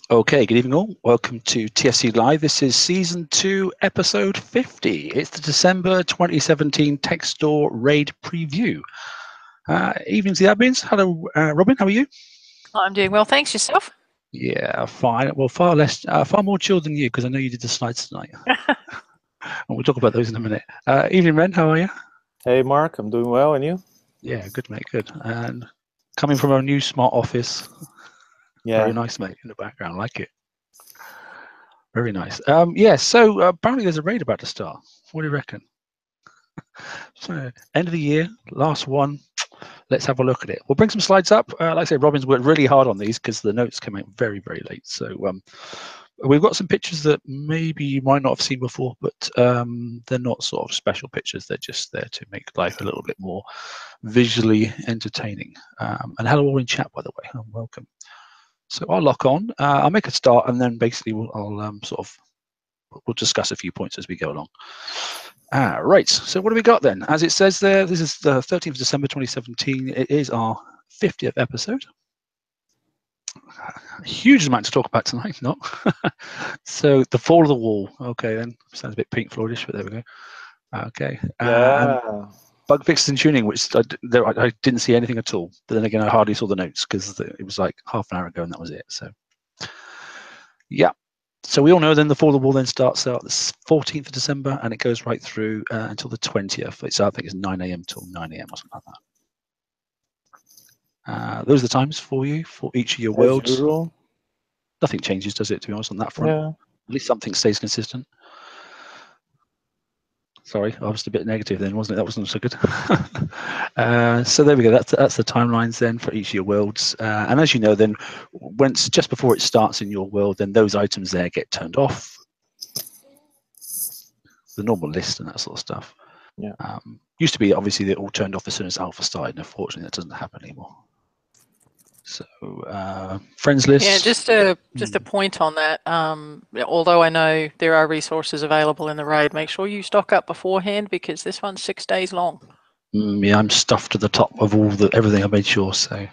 Okay, good evening all. Welcome to TFC Live. This is Season 2, Episode 50. It's the December 2017 Tech Store Raid Preview. Evening to the admins. Hello, Robin, how are you? I'm doing well, thanks. Yourself? Yeah, fine. Well, far more chilled than you, because I know you did the slides tonight. And we'll talk about those in a minute. Evening, Ren, how are you? Hey, Mark, I'm doing well, and you? Yeah, good, mate, good. And coming from our new smart office. Yeah. Very nice, mate, in the background. Like it. Very nice. Yeah, so apparently there's a raid about to start. What do you reckon? So, end of the year, last one. Let's have a look at it. We'll bring some slides up. Like I say, Robin's worked really hard on these because the notes came out very, very late. So we've got some pictures that maybe you might not have seen before, but they're not sort of special pictures. They're just there to make life a little bit more visually entertaining. And hello all in chat, by the way. Welcome. So I'll lock on. I'll make a start, and then basically we'll discuss a few points as we go along. Right, so what do we got then? As it says there, this is the 13th of December 2017. It is our 50th episode. A huge amount to talk about tonight, not? So the fall of the wall. Okay, then. Sounds a bit Pink Floydish, but there we go. Okay. Yeah. Bug fixes and tuning, which I didn't see anything at all. But then again, I hardly saw the notes because it was like half an hour ago and that was it. So, yeah. So we all know then the fall of the wall then starts out the 14th of December and it goes right through until the 20th. I think it's 9 a.m. till 9 a.m. or something like that. Those are the times for you for each of your worlds. Usual. Nothing changes, does it, to be honest, on that front? Yeah. At least something stays consistent. Sorry, I was a bit negative then, wasn't it? That wasn't so good. So there we go. That's the timelines then for each of your worlds. And as you know, then just before it starts in your world, then those items there get turned off. The normal list and that sort of stuff. Yeah. Used to be obviously they're all turned off as soon as alpha started, and unfortunately that doesn't happen anymore. So friends list. Yeah, just a point on that. Although I know there are resources available in the raid, make sure you stock up beforehand because this one's 6 days long. Yeah, I'm stuffed to the top of everything. I made sure. So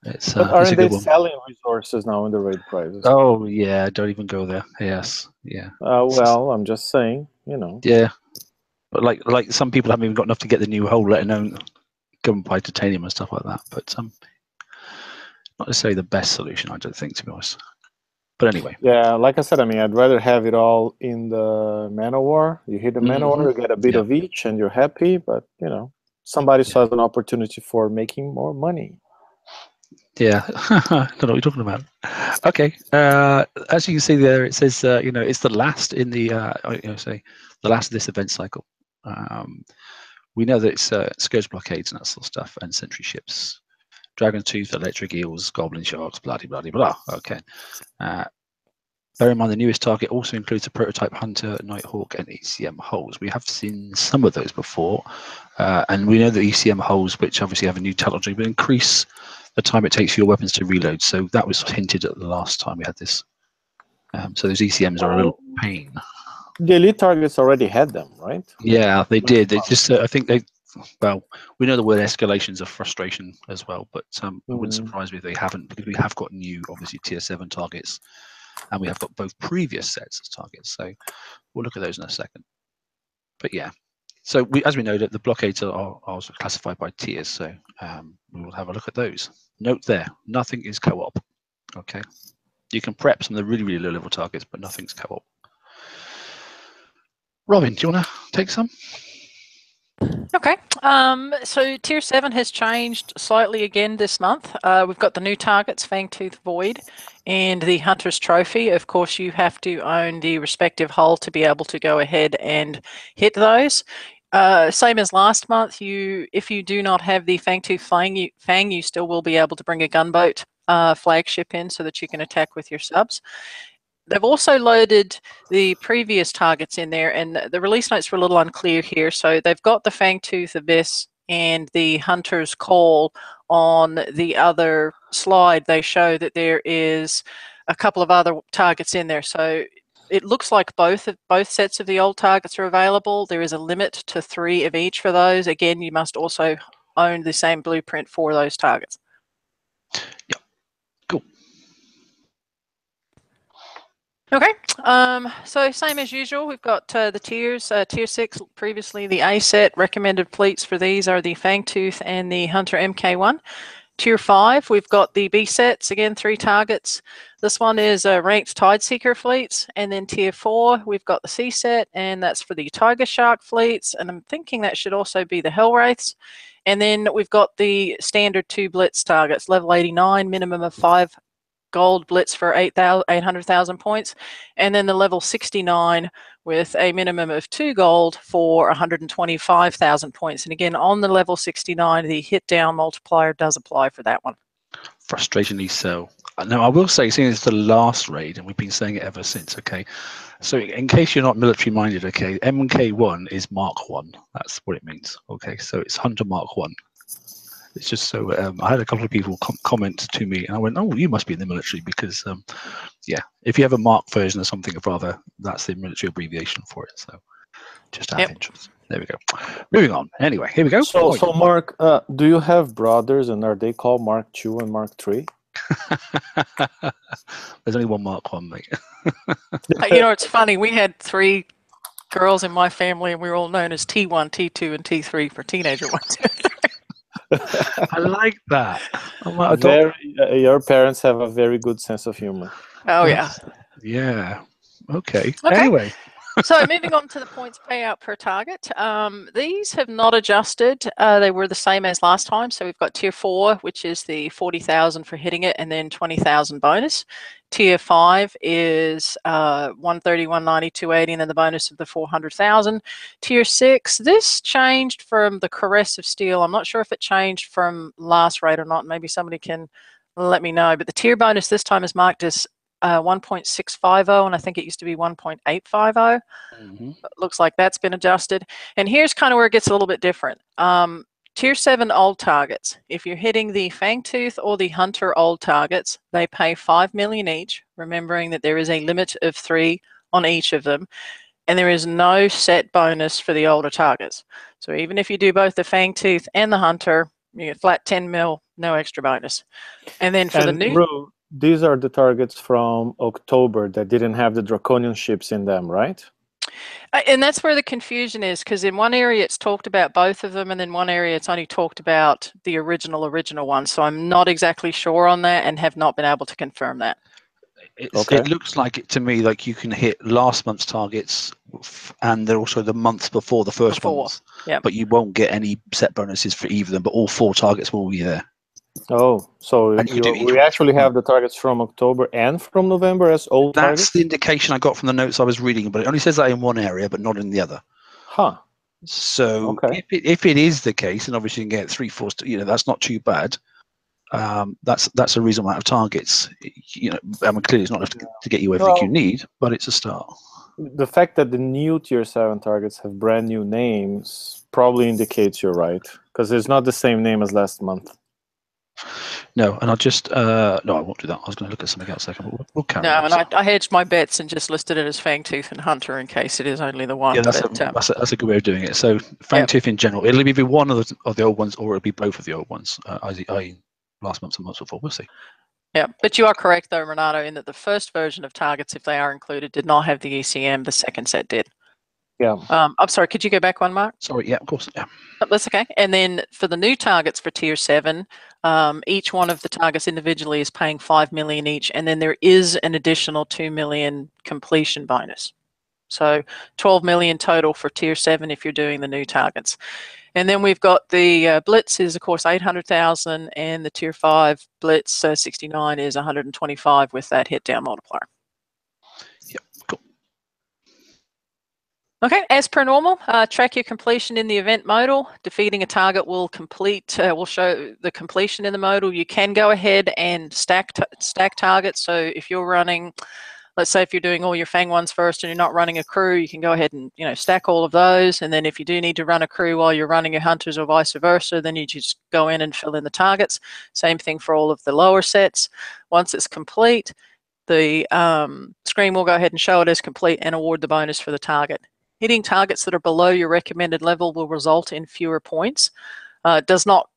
it's But aren't a they good one. selling resources now in the raid prices? Oh yeah, don't even go there. Yes, yeah. Well, I'm just saying, you know. Yeah, but like some people haven't even got enough to get the new hull, let alone go and buy titanium and stuff like that. But not necessarily the best solution, I don't think, to be honest. But anyway. Yeah, like I said, I mean, I'd rather have it all in the Manowar. You hit the Manowar, you get a bit of each, and you're happy. But you know, somebody still has an opportunity for making more money. Yeah, I don't know what you're talking about. Okay, as you can see there, it says it's the last in the the last of this event cycle. We know that it's Scourge blockades and that sort of stuff, and sentry ships, dragon tooth, electric eels, goblin sharks, blah blah blah blah. Okay. Bear in mind the newest target also includes a prototype hunter, nighthawk, and ECM hulls. We have seen some of those before, and we know that ECM hulls, which obviously have a new technology, will increase the time it takes for your weapons to reload. So that was hinted at the last time we had this. So those ECMs are a little pain. The elite targets already had them, right? Yeah, they did. They just, I think well, we know the word escalations of frustration as well, but it wouldn't surprise me if they haven't, because we have got new, obviously, tier 7 targets, and we have got both previous sets as targets. So we'll look at those in a second. But yeah, so as we know that the blockades are also classified by tiers, so we will have a look at those. Note there, nothing is co-op. Okay, you can prep some of the really, really low level targets, but nothing's co-op. Robin, do you want to take some? Okay, so tier 7 has changed slightly again this month. We've got the new targets, Fangtooth Void and the Hunter's Trophy. Of course, you have to own the respective hull to be able to go ahead and hit those. Same as last month, if you do not have the Fangtooth Fang, you still will be able to bring a gunboat flagship in so that you can attack with your subs. They've also loaded the previous targets in there, and the release notes were a little unclear here. So they've got the Fangtooth Abyss and the Hunter's Call on the other slide. They show that there is a couple of other targets in there. So it looks like both sets of the old targets are available. There is a limit to 3 of each for those. Again, you must also own the same blueprint for those targets. Yep. Cool. Okay, so same as usual, we've got the tiers. Tier 6, previously the A set. Recommended pleats for these are the Fangtooth and the Hunter MK1. Tier 5, we've got the B sets, again 3 targets. This one is ranked Tide Seeker fleets. And then Tier 4, we've got the C set, and that's for the Tiger Shark fleets. And I'm thinking that should also be the Hellwraiths. And then we've got the standard 2 Blitz targets, level 89, minimum of 5 gold Blitz for 800,000 points, and then the level 69 with a minimum of 2 gold for 125,000 points. And again, on the level 69, the hit down multiplier does apply for that one. Frustratingly so. Now, I will say, seeing it's the last raid, and we've been saying it ever since, okay? So in case you're not military minded, okay, MK1 is Mark 1. That's what it means, okay? So it's Hunter Mark 1. It's just so I had a couple of people comment to me, and I went, "Oh, you must be in the military because, yeah, if you have a Mark version or something or rather, that's the military abbreviation for it." So, just out of interest. There we go. Moving on. Anyway, here we go. So Mark, do you have brothers, and are they called Mark II and Mark III? There's only one Mark 1, mate. You know, it's funny. We had 3 girls in my family, and we were all known as T1, T2, and T3 for teenager ones. I like that. Your parents have a very good sense of humor. Oh, yeah. Yeah. Okay. Anyway. So moving on to the points payout per target. These have not adjusted. They were the same as last time. So we've got Tier 4, which is the 40,000 for hitting it, and then 20,000 bonus. Tier 5 is 130, 190, 280, and then the bonus of the 400,000. Tier 6, this changed from the Caress of Steel. I'm not sure if it changed from last raid or not. Maybe somebody can let me know. But the tier bonus this time is marked as 1.650, and I think it used to be 1.850. It looks like that's been adjusted. And here's kind of where it gets a little bit different. Tier 7 old targets, if you're hitting the Fangtooth or the Hunter old targets, they pay 5 million each, remembering that there is a limit of 3 on each of them, and there is no set bonus for the older targets. So even if you do both the Fangtooth and the Hunter, you get flat 10 mil, no extra bonus. And then for the new... These are the targets from October that didn't have the Draconian ships in them, right? And that's where the confusion is, because in one area it's talked about both of them, and in one area it's only talked about the original one. So I'm not exactly sure on that and have not been able to confirm that. It looks like it to me like you can hit last month's targets, and they're also the months before the first ones. But you won't get any set bonuses for either of them, but all 4 targets will be there. Oh, so we actually have the targets from October and from November as old targets? That's the indication I got from the notes I was reading, but it only says that in one area, but not in the other. Huh. So if it is the case, and obviously you can get 3, 4, that's not too bad. That's a reasonable amount of targets. I mean, clearly it's not enough to get you everything you need, but it's a start. The fact that the new Tier 7 targets have brand new names probably indicates you're right, because it's not the same name as last month. No, and I'll just no, I won't do that. I was going to look at something else second. We'll carry on. No, and I hedged my bets and just listed it as Fangtooth and Hunter in case it is only the one. Yeah, that's a good way of doing it. So Fangtooth in general, it'll either be one of the old ones or it'll be both of the old ones. I last month and months before. We'll see. Yeah, but you are correct though, Renato, in that the first version of targets, if they are included, did not have the ECM. The second set did. Yeah. I'm sorry, could you go back one, Mark? Sorry, yeah, of course. Yeah. That's okay. And then for the new targets for Tier 7, each one of the targets individually is paying 5 million each, and then there is an additional 2 million completion bonus. So 12 million total for Tier 7 if you're doing the new targets. And then we've got the Blitz is, of course, 800,000, and the Tier 5 Blitz 69 is 125 with that hit down multiplier. Okay, as per normal, track your completion in the event modal. Defeating a target will show the completion in the modal. You can go ahead and stack targets. So if you're running, let's say if you're doing all your Fang ones first and you're not running a crew, you can go ahead and stack all of those. And then if you do need to run a crew while you're running your hunters or vice versa, then you just go in and fill in the targets. Same thing for all of the lower sets. Once it's complete, the screen will go ahead and show it as complete and award the bonus for the target. Hitting targets that are below your recommended level will result in fewer points. Does not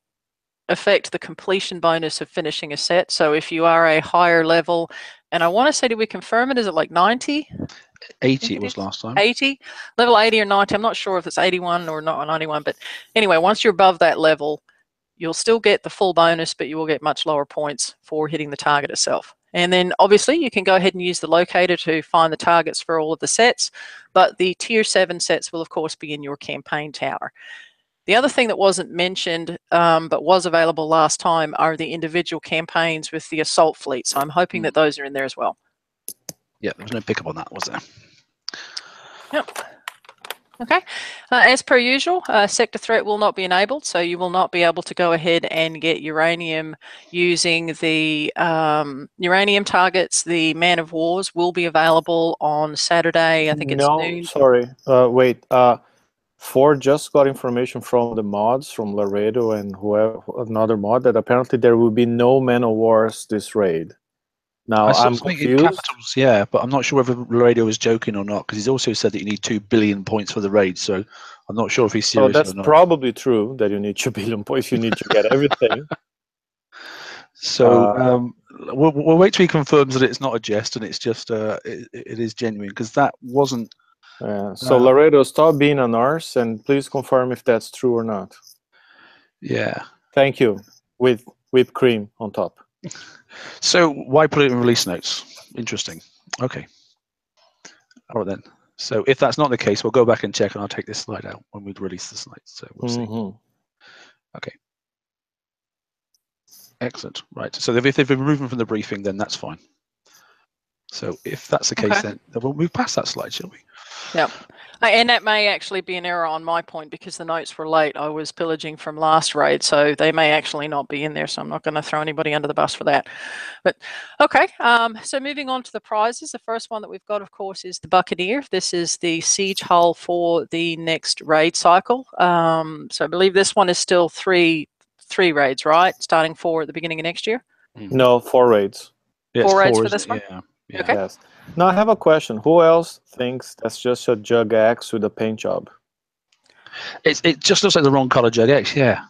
affect the completion bonus of finishing a set. So if you are a higher level, and I want to say, did we confirm it? Is it like 90? 80 it was last time. 80? Level 80 or 90. I'm not sure if it's 81 or not 91. But anyway, once you're above that level, you'll still get the full bonus, but you will get much lower points for hitting the target itself. And then obviously you can go ahead and use the locator to find the targets for all of the sets, but the tier 7 sets will of course be in your campaign tower. The other thing that wasn't mentioned but was available last time are the individual campaigns with the assault fleet. So I'm hoping that those are in there as well. Yeah, there was no pickup on that, was there? Yep. Okay. As per usual, sector threat will not be enabled, so you will not be able to go ahead and get uranium using the uranium targets. The Man of Wars will be available on Saturday. I think it's noon. Sorry. Wait. Ford just got information from the mods, from Laredo and whoever, another mod, that apparently there will be no Man of Wars this raid. Now, I'm confused. Capitals, yeah, but I'm not sure whether Laredo is joking or not, because he's also said that you need 2 billion points for the raid, so I'm not sure if he's serious or not. That's probably true, that you need 2 billion points, you need to get everything. So we'll wait till he confirms that it's not a jest and it's just it is genuine, because that wasn't. So Laredo, stop being a nurse and please confirm if that's true or not. Yeah. Thank you. With whipped cream on top. So why put it in release notes? Interesting. Okay. All right then. So if that's not the case, we'll go back and check, and I'll take this slide out when we release the slides. So we'll see. Okay. Excellent. Right. So if they've been removed from the briefing, then that's fine. So if that's the case, then we'll move past that slide, shall we? Yeah. And that may actually be an error on my point, because the notes were late. I was pillaging from last raid, so they may actually not be in there, so I'm not going to throw anybody under the bus for that. But okay, so moving on to the prizes. The first one that we've got, of course, is the Buccaneer. This is the siege hull for the next raid cycle. So I believe this one is still three raids, right? Starting 4 at the beginning of next year? No, 4 raids. Yes, 4 raids for this one? Yeah. Okay. Yes. Now I have a question. Who else thinks that's just a Jug X with a paint job? It just looks like the wrong color Jug X. Yeah,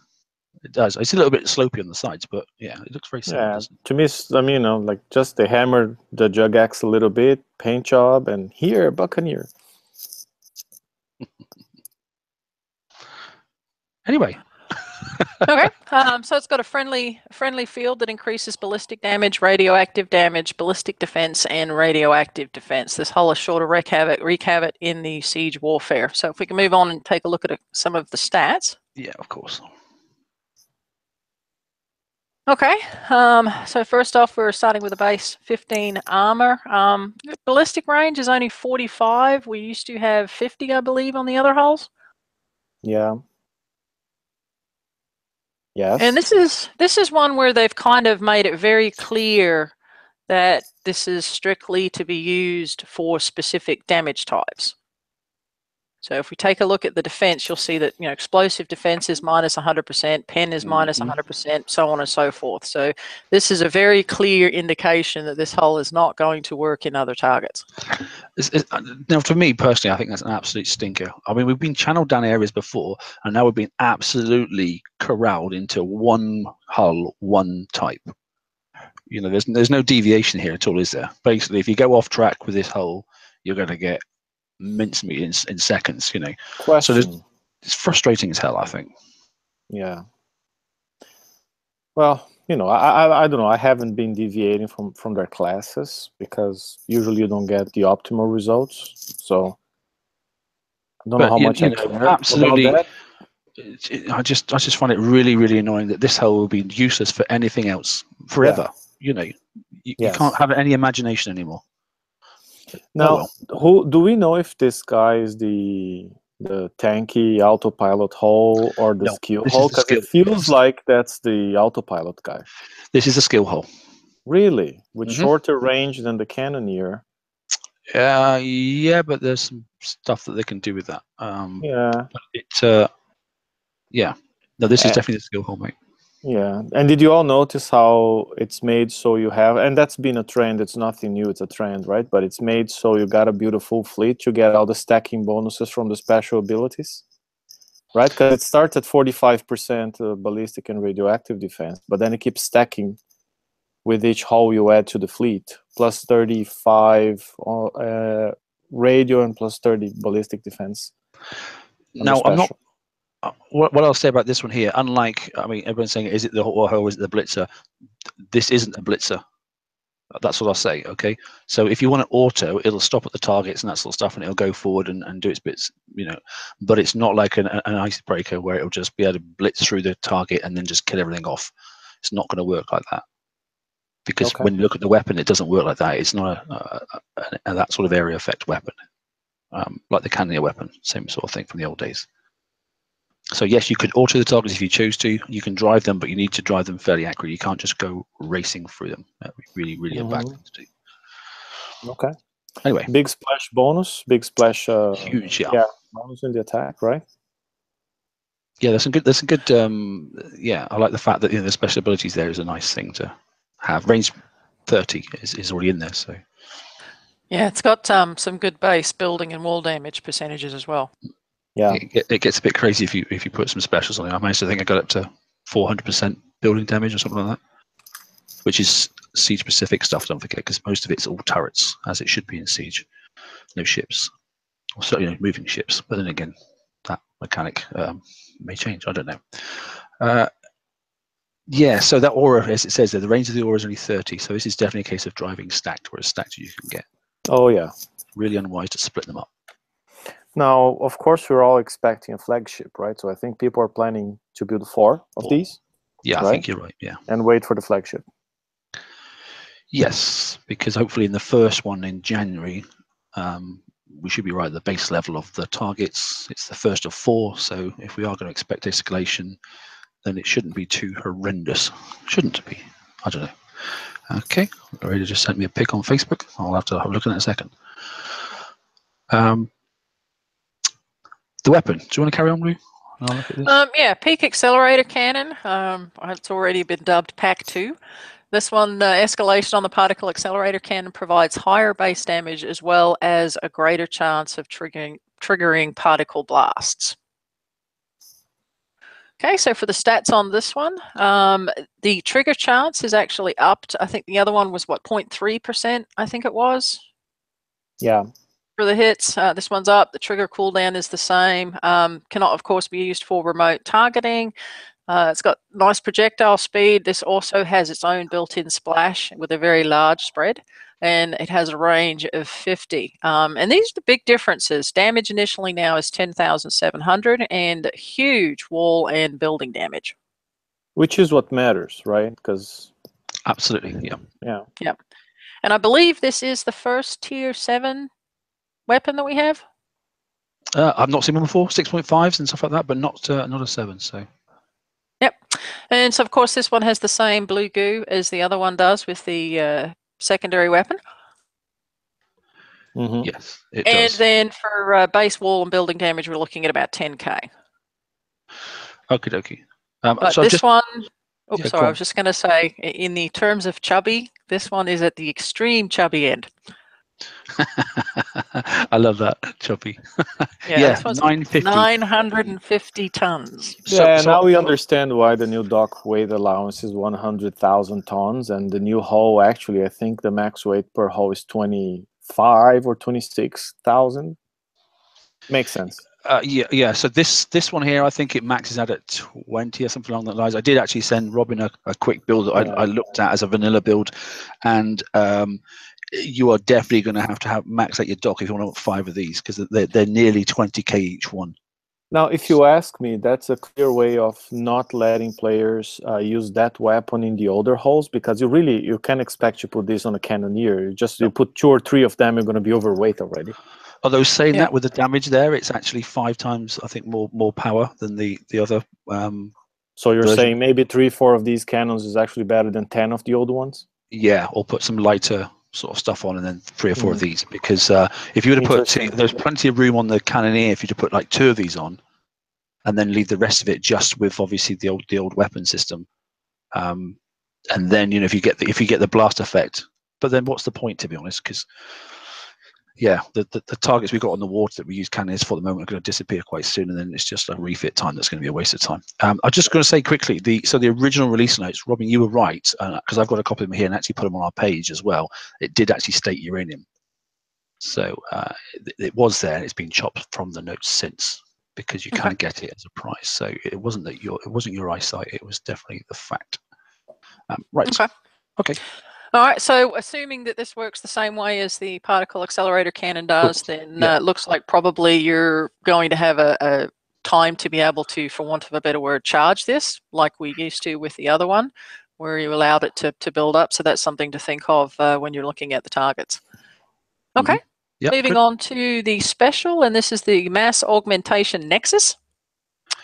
it does. It's a little bit slopey on the sides, but yeah, it looks very similar. Yeah, to me, I mean, like just they hammered the Jug X a little bit, paint job, and here Buccaneer. Anyway. Okay, so it's got a friendly field that increases ballistic damage, radioactive damage, ballistic defense, and radioactive defense. This hull is sure to wreak havoc in the siege warfare. So if we can move on and take a look at some of the stats. Yeah, of course. Okay, so first off, we're starting with a base 15 armor. Ballistic range is only 45. We used to have 50, I believe, on the other hulls. Yeah. Yes. And this is one where they've kind of made it very clear that this is strictly to be used for specific damage types. So if we take a look at the defense, you'll see that, you know, explosive defense is minus 100%, pen is minus 100%, so on and so forth. So this is a very clear indication that this hull is not going to work in other targets. Now, for me personally, I think that's an absolute stinker. I mean, we've been channeled down areas before, and now we've been absolutely corralled into one hull, one type. You know, there's no deviation here at all, is there? Basically, if you go off track with this hull, you're going to get mincemeat in seconds, you know. Question. So it's frustrating as hell, I think. Yeah. Well, you know, I don't know. I haven't been deviating from their classes because usually you don't get the optimal results. So I don't know how much I care absolutely about that. I just find it really, really annoying that this hull will be useless for anything else forever. Yeah. You know, you can't have any imagination anymore. Now, who do we know if this guy is the tanky autopilot hull or the skill hull? Because it feels like that's the autopilot guy. This is a skill hull. Really? With shorter range than the Cannoneer? Yeah, but there's some stuff that they can do with that. No, this is definitely the skill hull, mate. Yeah, and did you all notice how it's made so you have, and that's been a trend, it's nothing new, it's a trend, right? But it's made so you got a beautiful fleet, you get all the stacking bonuses from the special abilities. right? Because it starts at 45% ballistic and radioactive defense, but then it keeps stacking with each hull you add to the fleet, plus 35 radio and plus 30 ballistic defense. Now, I'm not. What I'll say about this one here, unlike, I mean, everyone's saying, is it the hull or is it the blitzer? This isn't a blitzer. That's what I'll say, okay? So if you want it auto, it'll stop at the targets and that sort of stuff, and it'll go forward and do its bits, you know. But it's not like an icebreaker where it'll just be able to blitz through the target and then just kill everything off. It's not going to work like that. Because when you look at the weapon, it doesn't work like that. It's not that sort of area effect weapon. Like the Buccaneer weapon, same sort of thing from the old days. So yes, you could auto the targets if you choose to. You can drive them, but you need to drive them fairly accurately. You can't just go racing through them. That would be really, really a bad thing to do. Okay. Anyway, big splash bonus, big splash. Huge, yeah, bonus in the attack, right? Yeah, there's some good. There's some good. Yeah, I like the fact that the special abilities there is a nice thing to have. Range 30 is already in there, so. Yeah, it's got some good base building and wall damage percentages as well. Yeah, it gets a bit crazy if you put some specials on it. I managed to think I got up to 400% building damage or something like that, which is Siege specific stuff. Don't forget, because most of it's all turrets, as it should be in Siege. No ships, or certainly moving ships. But then again, that mechanic may change. I don't know. Yeah, so that aura, as it says there, the range of the aura is only 30. So this is definitely a case of driving stacked, whereas stacked you can get. Oh yeah. Really unwise to split them up. Now, of course, we're all expecting a flagship, right? So I think people are planning to build 4 of these. Yeah, right? I think you're right. Yeah. And wait for the flagship. Yes, because hopefully in the first one in January, we should be right at the base level of the targets. It's the first of 4, so if we are going to expect escalation, then it shouldn't be too horrendous. Shouldn't be. I don't know. Okay, Loretta just sent me a pic on Facebook. I'll have to have a look at it in a second. The weapon. Do you want to carry on, Lou? I'll look at this. Yeah, Peak Accelerator Cannon. It's already been dubbed Pack 2. This one, escalation on the particle accelerator cannon provides higher base damage as well as a greater chance of triggering particle blasts. Okay, so for the stats on this one, the trigger chance is actually upped. I think the other one was, what, 0.3%, I think it was? Yeah. For the hits, this one's up. The trigger cooldown is the same. Cannot, of course, be used for remote targeting. It's got nice projectile speed. This also has its own built-in splash with a very large spread, and it has a range of 50. And these are the big differences. Damage initially now is 10,700 and huge wall and building damage. Which is what matters, right? Because absolutely, yeah. Yeah. Yeah. And I believe this is the first tier 7 weapon that we have. I've not seen one before, 6.5s and stuff like that, but not a 7. So. Yep, and so of course this one has the same blue goo as the other one does with the secondary weapon. Mm-hmm. Yes, it does. And then for base wall and building damage, we're looking at about 10k. Okie dokie. But so this one, oops, yeah, sorry, I was just going to say, in the terms of chubby, this one is at the extreme chubby end. I love that, chubby. Yeah, 950. 950 tons. Yeah, now we understand why the new dock weight allowance is 100,000 tons, and the new hull, actually, I think the max weight per hull is 25 or 26,000. Makes sense. Yeah. So this one here, I think it maxes out at 20 or something along that lines. I did actually send Robin a quick build that I looked at as a vanilla build, and you are definitely going to have max out your dock if you want 5 of these, because they're nearly 20k each one. Now, if you ask me, that's a clear way of not letting players use that weapon in the older hulls, because you can't expect to put this on a Cannoneer. You put 2 or 3 of them, you're going to be overweight already. Although saying that, with the damage there, it's actually 5 times, I think, more power than the other. So you're saying maybe 3 or 4 of these cannons is actually better than 10 of the old ones? Yeah, or put some lighter sort of stuff on and then 3 or 4 of these, because if you were to put there's plenty of room on the Cannoneer if you to put like 2 of these on and then leave the rest of it just with obviously the old weapon system, and then if you get the blast effect, but then what's the point, to be honest, because yeah, the targets we've got on the water that we use cannons for the moment are going to disappear quite soon, and then it's just a refit time that's going to be a waste of time. I'm just going to say quickly, the original release notes, Robin, you were right, because I've got a copy of them here and actually put them on our page as well. It did actually state uranium, so it was there. It's been chopped from the notes since, because you can't get it as a price. So it wasn't your eyesight; it was definitely the fact. Right. Okay. All right, so assuming that this works the same way as the particle accelerator cannon does, then it looks like probably you're going to have a time to be able to, for want of a better word, charge this like we used to with the other one, where you allowed it to build up. So that's something to think of when you're looking at the targets. Okay, moving on to the special, and this is the Mass Augmentation Nexus.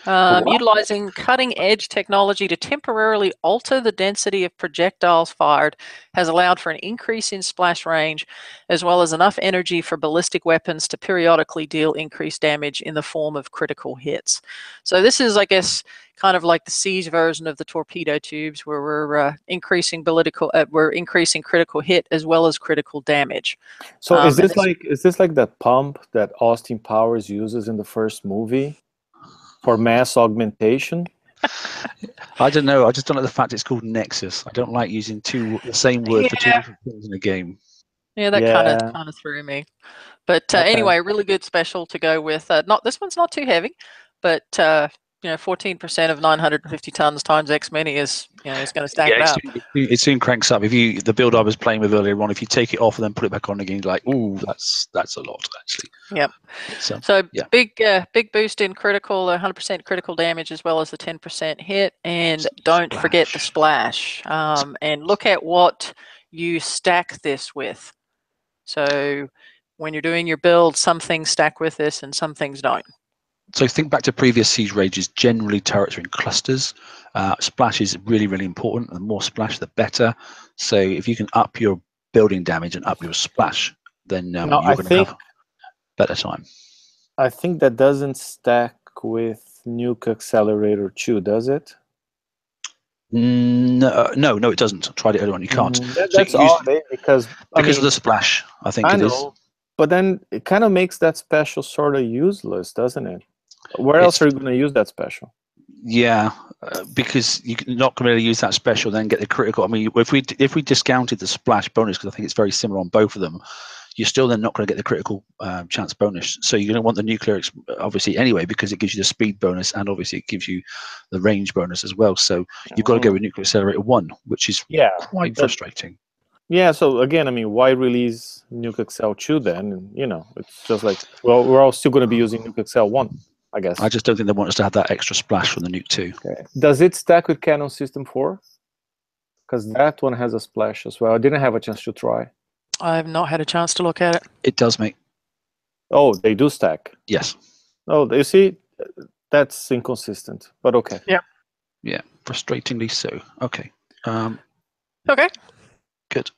Utilizing cutting-edge technology to temporarily alter the density of projectiles fired has allowed for an increase in splash range, as well as enough energy for ballistic weapons to periodically deal increased damage in the form of critical hits. So this is, I guess, kind of like the siege version of the torpedo tubes, where we're increasing critical hit as well as critical damage. So is this like that pump that Austin Powers uses in the first movie for mass augmentation? I don't know. I just don't like the fact it's called Nexus. I don't like using the same word for two different things in a game. Yeah, that kind of threw me. But anyway, really good special to go with. This one's not too heavy, but 14% of 950 tons times X many is it's going to stack it up. It soon cranks up. The build I was playing with earlier on, if you take it off and then put it back on again, you're like, ooh, that's a lot actually. Yep. So big boost in critical, 100% critical damage as well as the 10% hit, and don't forget the splash. And look at what you stack this with. So when you're doing your build, some things stack with this and some things don't. So think back to previous siege rages. Generally, turrets are in clusters. Splash is really, really important. The more splash, the better. So if you can up your building damage and up your splash, then you're going to have better time. I think that doesn't stack with Nuke Accelerator 2, does it? No, it doesn't. I tried it earlier on. You can't. That's odd, because of the splash. I think it is. But then it kind of makes that special sort of useless, doesn't it? Where else are you going to use that special? Yeah, because you're not going to really use that special, then get the critical. I mean, if we discounted the splash bonus, because I think it's very similar on both of them, you're still then not going to get the critical chance bonus. So you're going to want the nuclear, obviously, anyway, because it gives you the speed bonus and obviously it gives you the range bonus as well. So you've got to go with Nuclear Accelerator 1, which is quite frustrating. Yeah, so again, I mean, why release Nuke Excel 2 then? It's just like, well, we're all still going to be using Nuke Excel 1, I guess. I just don't think they want us to have that extra splash from the Nuke 2. Okay. Does it stack with Cannon System 4? Because that one has a splash as well. I didn't have a chance to try. I have not had a chance to look at it. It does, mate. Oh, they do stack? Yes. Oh, you see, that's inconsistent, but okay. Yeah, frustratingly so. Okay. Okay. Good.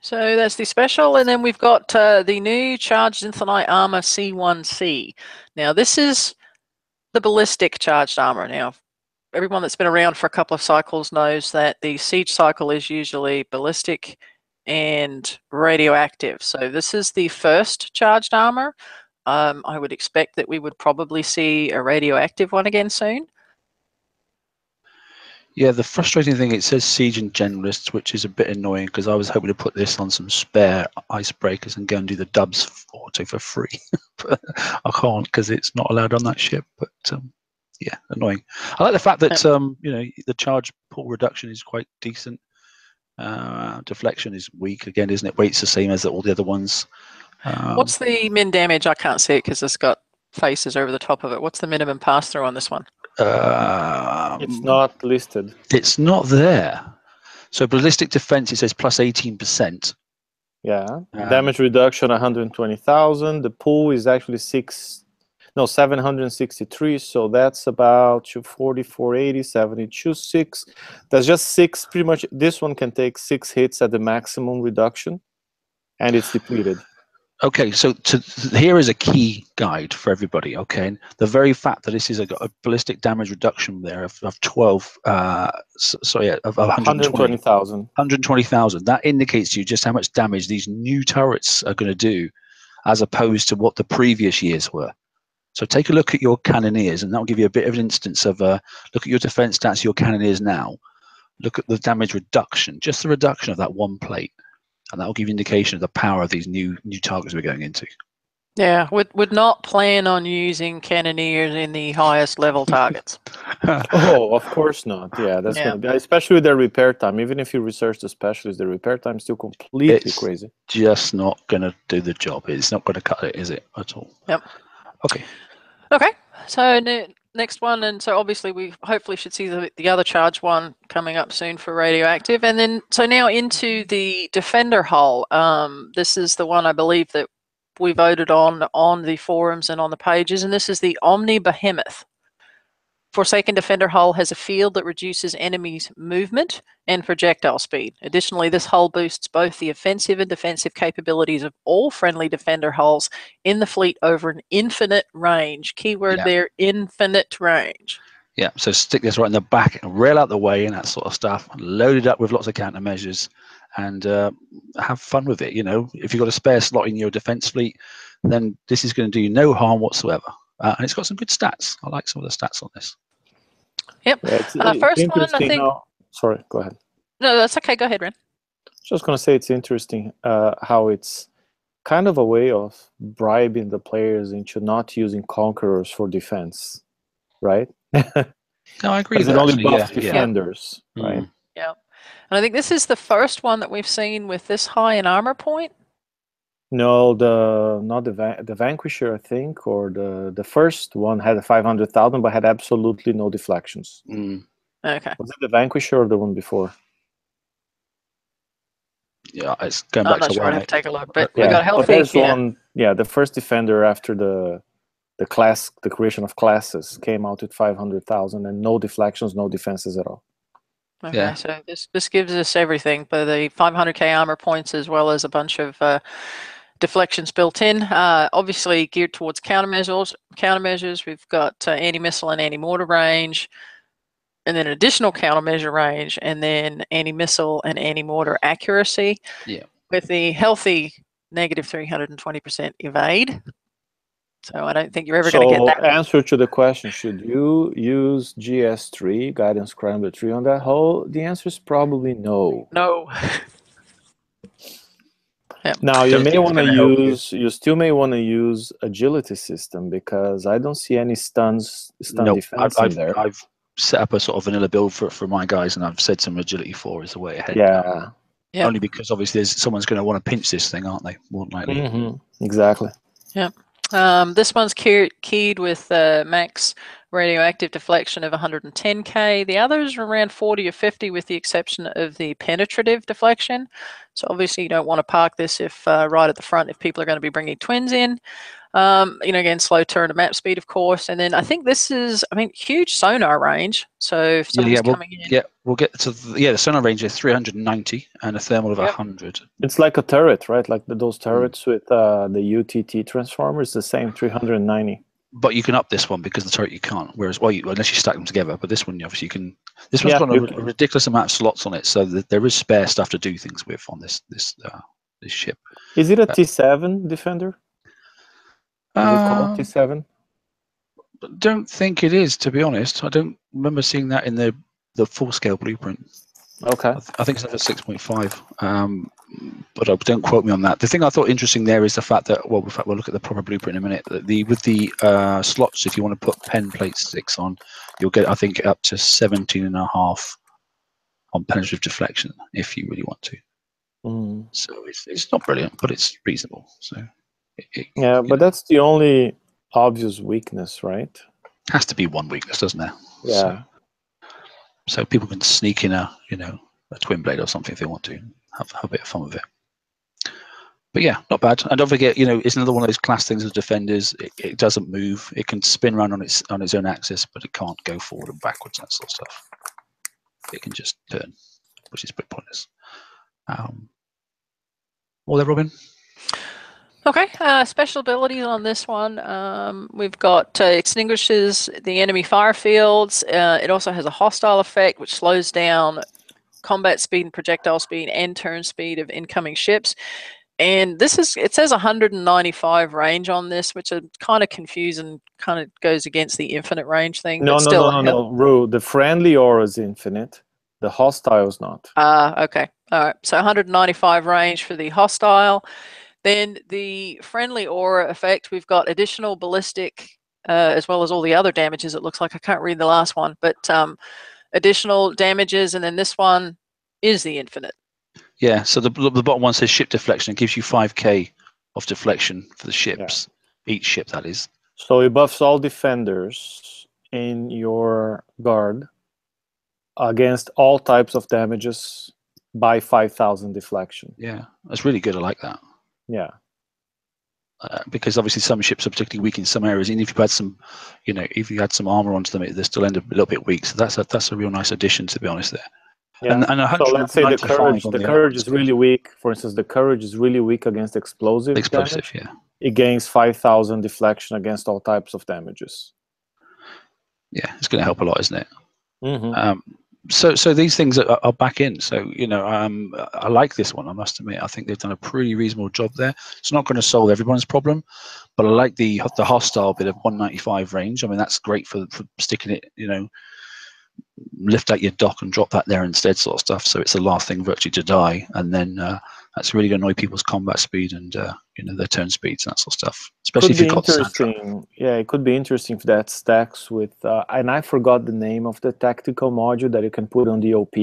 So that's the special, and then we've got the new Charged Zinthonite Armor C1C. Now, this is the ballistic charged armor. Now, everyone that's been around for a couple of cycles knows that the siege cycle is usually ballistic and radioactive. So this is the first charged armor. I would expect that we would probably see a radioactive one again soon. Yeah, the frustrating thing, it says Siege and Generalists, which is a bit annoying because I was hoping to put this on some spare icebreakers and go and do the dubs auto for free. But I can't because it's not allowed on that ship. But yeah, annoying. I like the fact that the charge pull reduction is quite decent. Deflection is weak again, isn't it? Weight's the same as all the other ones. What's the min damage? I can't see it because it's got faces over the top of it. What's the minimum pass through on this one? It's not listed. It's not there. So ballistic defense, it says plus 18%. Yeah. Damage reduction 120,000. The pool is actually 763. So that's about 240, 480, 72, 6. That's just 6. Pretty much this one can take 6 hits at the maximum reduction, and it's depleted. Okay, so here is a key guide for everybody. Okay, and the very fact that this is a ballistic damage reduction there of 120,000. 120,000. That indicates to you just how much damage these new turrets are going to do as opposed to what the previous years were. So take a look at your cannoneers, and that will give you a bit of an instance of look at your defense stats, your cannoneers now. Look at the damage reduction, just the reduction of that one plate, and that will give you an indication of the power of these new targets we're going into. Yeah, would not plan on using cannoneers in the highest level targets. Oh, of course not. Yeah, that's going to be, especially with their repair time. Even if you research the specialist, the repair time is still completely crazy. Just not going to do the job. It's not going to cut it, is it, at all? Yep. Okay. Okay. So next one, and so obviously we hopefully should see the other charge one coming up soon for radioactive, and then so now into the defender hull. This is the one I believe that we voted on the forums and on the pages, and this is the Omni Behemoth. Forsaken Defender hull has a field that reduces enemies' movement and projectile speed. Additionally, this hull boosts both the offensive and defensive capabilities of all friendly defender hulls in the fleet over an infinite range. Keyword there, infinite range. Yeah, so stick this right in the back, rail out the way and that sort of stuff, load it up with lots of countermeasures, and have fun with it. You know, if you've got a spare slot in your defense fleet, then this is going to do you no harm whatsoever. And it's got some good stats. I like some of the stats on this. Yep. Yeah, first one, I think. Sorry, go ahead. No, that's okay. Go ahead, Ren. Just going to say it's interesting how it's kind of a way of bribing the players into not using conquerors for defense, right? No, I agree. Because it only buffs defenders, right? Yeah. And I think this is the first one that we've seen with this high in armor point. No, not the Vanquisher, I think, or the first one had a 500,000, but had absolutely no deflections. Okay. Was it the Vanquisher or the one before? Yeah, it's going back to one. I'd have to take a look, but we yeah, got healthy. One, the first defender after the creation of classes came out with 500,000 and no deflections, no defenses at all. Okay, so this gives us everything, but the 500k armor points as well as a bunch of deflections built in. Obviously geared towards countermeasures. We've got anti-missile and anti-mortar range, and then additional countermeasure range, and then anti-missile and anti-mortar accuracy. Yeah. With the healthy negative 320% evade. So I don't think you're ever going to get that. Answer to the question, should you use GS3, Guidance Scrambler 3 on that hull? The answer is probably no. No. Now you may want to use, you still may want to use agility system, because I don't see any stun defense in there. I've set up a sort of vanilla build for my guys, and I've said some agility 4 is the way ahead. Yeah. Only because obviously someone's going to want to pinch this thing, aren't they? More than likely. Exactly. Yeah. This one's keyed with max radioactive deflection of 110k. The others are around 40 or 50, with the exception of the penetrative deflection. So obviously you don't want to park this if right at the front if people are going to be bringing twins in. Again, slow turn to map speed, of course. And then I think this is, huge sonar range. So if someone's coming in. Yeah, we'll get to the sonar range is 390 and a thermal of 100. It's like a turret, right? Like those turrets with the UTT transformers, the same 390. But you can up this one because the turret you can't. Whereas, unless you stack them together. But this one, obviously, you can. This one's got a ridiculous amount of slots on it, so that there is spare stuff to do things with on this ship. Is it a T7 Defender? Is it called T7? Don't think it is, to be honest. I don't remember seeing that in the full scale blueprint. Okay. I think it's at 6.5. But don't quote me on that. The thing I thought interesting there is the fact that, we'll look at the proper blueprint in a minute. With the slots, if you want to put pen plate 6 on, you'll get, I think, up to 17.5 on penetrative deflection if you really want to. So it's not brilliant, but it's reasonable. So but that's the only obvious weakness, right? Has to be one weakness, doesn't there? Yeah. So people can sneak in a twin blade or something if they want to have a bit of fun with it. But yeah, not bad. And don't forget, it's another one of those class things as defenders. It doesn't move. It can spin around on its own axis, but it can't go forward and backwards and that sort of stuff. It can just turn, which is pretty pointless. All there, Robin? Okay, special abilities on this one. We've got extinguishes the enemy fire fields. It also has a hostile effect, which slows down combat speed and projectile speed and turn speed of incoming ships. And this is, it says 195 range on this, which is kind of confusing, kind of goes against the infinite range thing. No, but still, no. Rue, the friendly aura is infinite. The hostile is not. Okay. All right. So 195 range for the hostile. Then the friendly aura effect, we've got additional ballistic, as well as all the other damages. It looks like I can't read the last one, but additional damages. And then this one is the infinite. Yeah, so the bottom one says ship deflection. It gives you 5k of deflection for the ships, each ship, that is. So it buffs all defenders in your guard against all types of damages by 5,000 deflection. Yeah, that's really good. I like that. Yeah. Because obviously some ships are particularly weak in some areas, and if you had some, you know, if you had some armor onto them, they still end up a little bit weak. So that's a real nice addition, to be honest. There. Yeah. And so let's say the courage is really weak. For instance, the courage is really weak against explosive damage. Yeah. It gains 5,000 deflection against all types of damages. Yeah, it's going to help a lot, isn't it? Mm-hmm. So these things are back in. So, you know, I like this one, I must admit. I think they've done a pretty reasonable job there. It's not going to solve everyone's problem, but I like the hostile bit of 195 range. I mean, that's great for sticking it, you know, lift out your dock and drop that there instead, sort of stuff. So it's the last thing virtually to die, and then that's really going to annoy people's combat speed and you know, their turn speeds and that sort of stuff. Especially if you've got interesting. Yeah, it could be interesting if that stacks with. And I forgot the name of the tactical module that you can put on the OP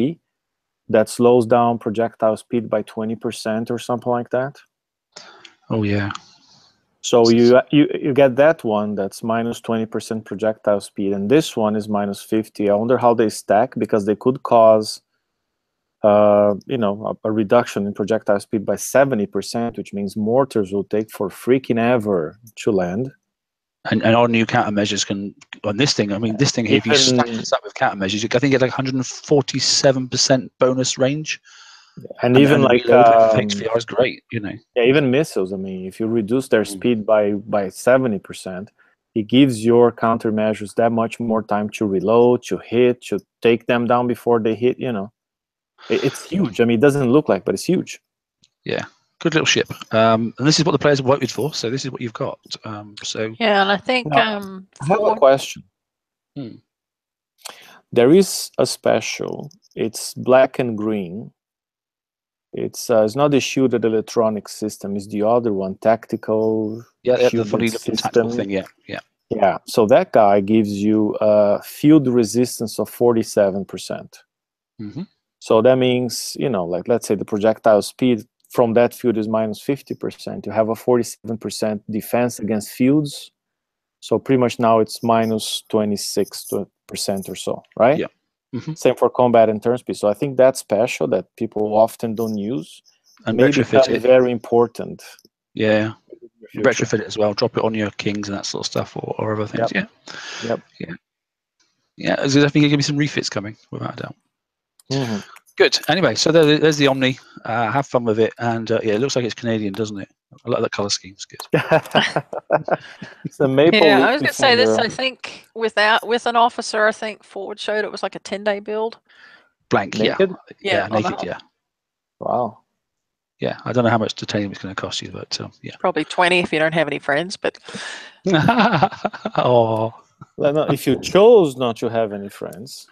that slows down projectile speed by 20% or something like that. Oh yeah. So you get that one that's minus 20% projectile speed, and this one is minus 50. I wonder how they stack, because they could cause, you know, a reduction in projectile speed by 70%, which means mortars will take for freaking ever to land. And our new countermeasures can, on this thing, I mean, this thing here, if you stack this up with countermeasures, I think you get like 147% bonus range. And even like VR is great, you know. Yeah, even missiles. I mean, if you reduce their speed by 70%, it gives your countermeasures that much more time to reload, to hit, to take them down before they hit. You know, it's huge. I mean, it doesn't look like, but it's huge. Yeah, good little ship. And this is what the players have voted for. So this is what you've got. So yeah, and I think now, I have a question. There is a special. It's black and green. It's not the shielded electronic system. It's the other one, tactical. Yeah, the funny looking tactical thing. Yeah. So that guy gives you a field resistance of 47%. So that means, you know, like let's say the projectile speed from that field is minus 50%. You have a 47% defense against fields. So pretty much now it's minus 26% or so, right? Yeah. Same for combat and turn speed. So I think that's special that people often don't use. And maybe retrofit it. Very important. Yeah. Retrofit it as well. Drop it on your kings and that sort of stuff, or other things. Yep. Yeah. There's definitely going to be some refits coming, without a doubt. Good. Anyway, so there's the Omni. Have fun with it, and yeah, it looks like it's Canadian, doesn't it? I like that color scheme. It's good. It's a maple. Yeah, I was going to say this. I think with an officer, I think Ford showed it was like a 10-day build. Blank. Naked? Yeah, naked. Yeah. Wow. Yeah, I don't know how much titanium it's going to cost you, but yeah. Probably 20 if you don't have any friends, but. Oh. Well, no, if you chose not to have any friends.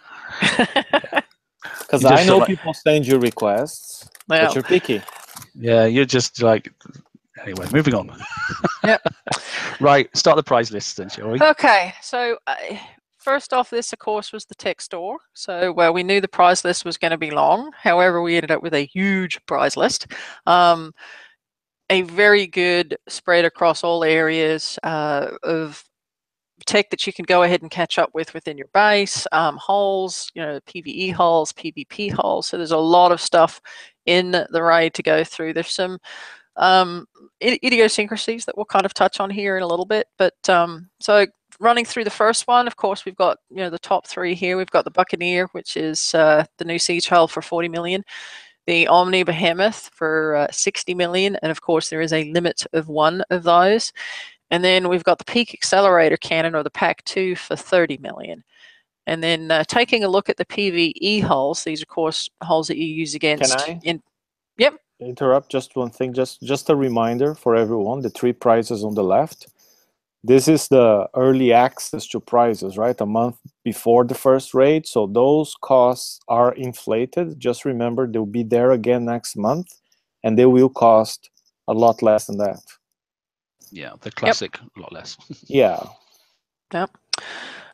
Because I know people send you requests, but you're picky. Yeah, you're just like. Anyway, moving on. Yep. Right, start the prize list then, shall we? Okay, so first off, this of course was the tech store. So we knew the prize list was going to be long. However, we ended up with a huge prize list. A very good spread across all areas of tech that you can go ahead and catch up with within your base, hulls, you know, PvE hulls, PvP hulls. So there's a lot of stuff in the raid to go through. There's some idiosyncrasies that we'll kind of touch on here in a little bit. But so running through the first one, of course, we've got, you know, the top three here. We've got the Buccaneer, which is the new siege hull for 40 million. The Omni Behemoth for 60 million. And of course, there is a limit of one of those. And then we've got the Peak Accelerator Cannon, or the Pack 2, for 30 million. And then taking a look at the PvE hulls, these are, of course, hulls that you use against. Can I? Yep. interrupt just one thing, just a reminder for everyone, the 3 prizes on the left. This is the early access to prizes, right? A month before the first raid. So those costs are inflated. Just remember, they'll be there again next month, and they will cost a lot less than that. Yeah, the classic, a lot less. Yeah. Yep.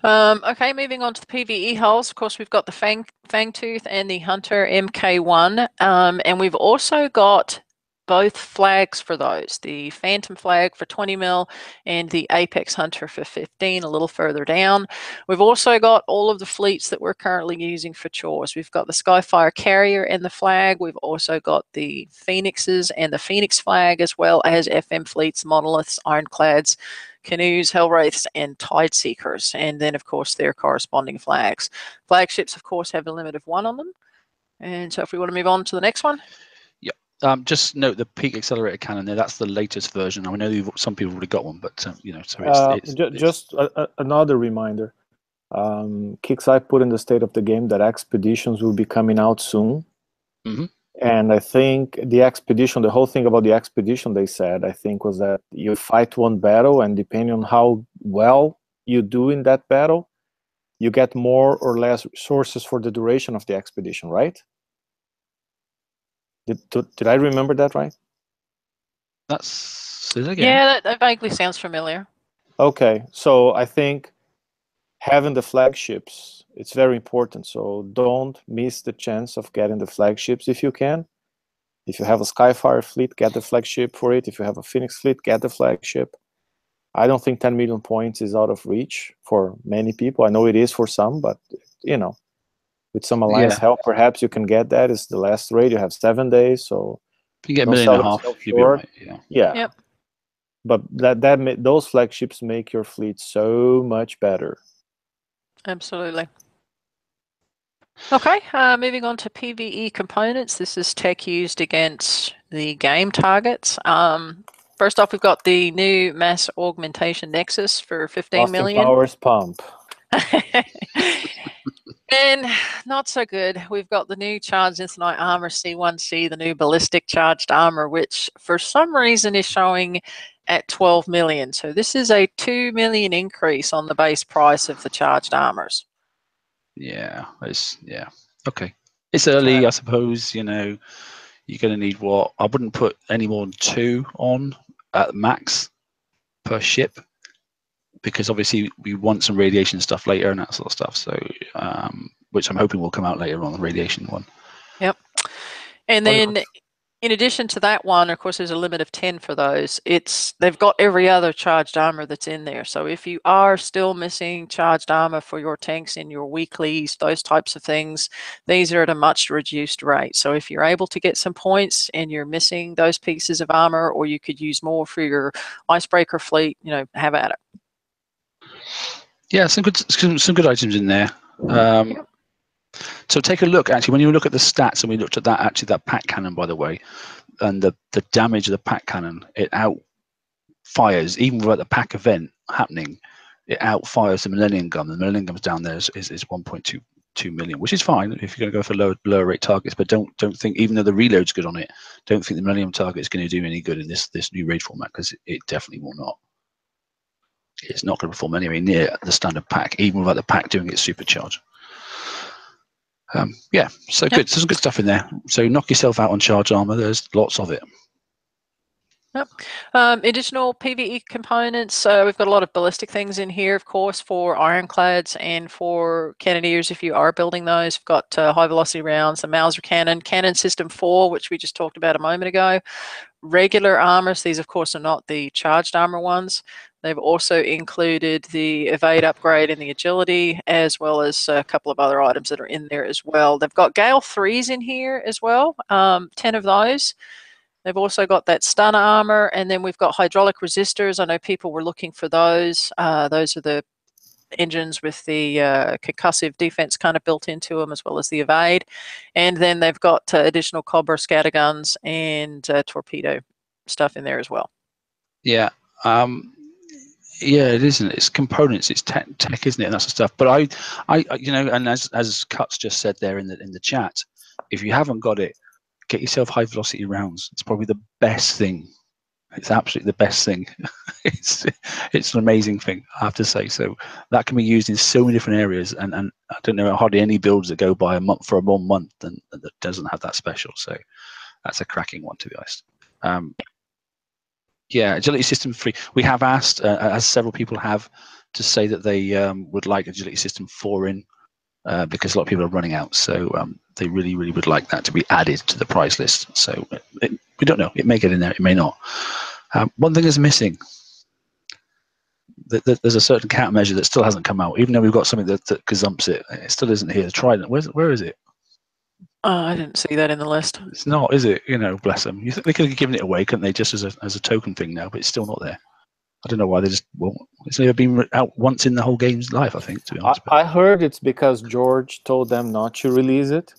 Okay, moving on to the PvE hulls. Of course, we've got the Fangtooth and the Hunter MK1, and we've also got both flags for those, the Phantom flag for 20 mil and the Apex Hunter for 15, a little further down. We've also got all of the fleets that we're currently using for chores. We've got the Skyfire Carrier and the flag. We've also got the Phoenixes and the Phoenix flag, as well as FM fleets, Monoliths, Ironclads, Canoes, Hellwraiths, and Tide Seekers, and then of course their corresponding flags. Flagships, of course, have a limit of 1 on them. And so if we want to move on to the next one. Just note the Peak Accelerator Cannon there. That's the latest version. I know some people have already got one, but you know, so just another reminder. Kixeye put in the state of the game that expeditions will be coming out soon. Mm-hmm. And I think the expedition, the whole thing about the expedition, they said, I think, was that you fight one battle, and depending on how well you do in that battle, you get more or less resources for the duration of the expedition, right? Did I remember that right? That's it again. Yeah, that vaguely sounds familiar. Okay, so I think having the flagships, it's very important. So don't miss the chance of getting the flagships if you can. If you have a Skyfire fleet, get the flagship for it. If you have a Phoenix fleet, get the flagship. I don't think 10 million points is out of reach for many people. I know it is for some, but you know, with some alliance help, perhaps you can get that. It's the last raid. You have 7 days, so if you get $1.5 million, you'll be right. Yeah. Yep. But those flagships make your fleet so much better. Absolutely. Okay, moving on to PvE components. This is tech used against the game targets. First off, we've got the new mass augmentation nexus for 15 Austin million. Powers pump. And not so good. We've got the new charged infinite armor C1C, the new ballistic charged armor, which for some reason is showing at 12 million. So this is a 2 million increase on the base price of the charged armors. Yeah, okay. It's early, I suppose. You know, you're going to need what? I wouldn't put any more than 2 on at max per ship, because obviously we want some radiation stuff later and that sort of stuff. So, which I'm hoping will come out later on, the radiation one. Yep. And then in addition to that one, of course, there's a limit of 10 for those. They've got every other charged armor that's in there. So if you are still missing charged armor for your tanks in your weeklies, those types of things, these are at a much reduced rate. So if you're able to get some points and you're missing those pieces of armor, or you could use more for your icebreaker fleet, you know, have at it. Yeah, some good items in there. So take a look, actually, when you look at the stats, and we looked at that pack cannon, by the way, and the damage of the pack cannon, it outfires, even without the pack event happening, it outfires the Millennium Gun. The Millennium Gun's down there is 1.22 million, which is fine if you're going to go for lower rate targets, but don't think, even though the reload's good on it, don't think the Millennium target is going to do any good in this new raid format, because it definitely will not. It's not going to perform anywhere near the standard pack, even without the pack doing its supercharge. Yeah, so good. There's some good stuff in there. So knock yourself out on charge armor. There's lots of it. Yep. Additional PvE components. We've got a lot of ballistic things in here, of course, for ironclads and for cannoneers if you are building those. We've got high velocity rounds, the Mauser cannon, cannon system 4, which we just talked about a moment ago. Regular armors. These, of course, are not the charged armor ones. They've also included the evade upgrade and the agility, as well as a couple of other items that are in there as well. They've got Gale 3s in here as well, 10 of those. They've also got that stun armor, and then we've got hydraulic resistors. I know people were looking for those. Those are the engines with the concussive defense kind of built into them, as well as the evade. And then they've got additional Cobra scatterguns and torpedo stuff in there as well. Yeah. Yeah, it isn't. It's components. It's tech, isn't it? And that's the stuff. But I, you know, and as Cuts just said there in the chat, if you haven't got it, get yourself high velocity rounds. It's probably the best thing. It's absolutely the best thing. it's an amazing thing, I have to say. So that can be used in so many different areas, and I don't know hardly any builds that go by a month for a 1 month and that doesn't have that special. So that's a cracking one, to be honest. Yeah, agility system 3. We have asked, as several people have, to say that they would like agility system 4 in, because a lot of people are running out. So they really, really would like that to be added to the price list. So we don't know. It may get in there. It may not. One thing is missing. There's a certain countermeasure that still hasn't come out, even though we've got something that gazumps it. It still isn't here. The Trident. Where is it? I didn't see that in the list. It's not, is it? You know, bless them. You think they could have given it away, couldn't they, just as a token thing now? But it's still not there. I don't know why they just won't. It's never been out once in the whole game's life, I think, to be honest. I heard it's because George told them not to release it.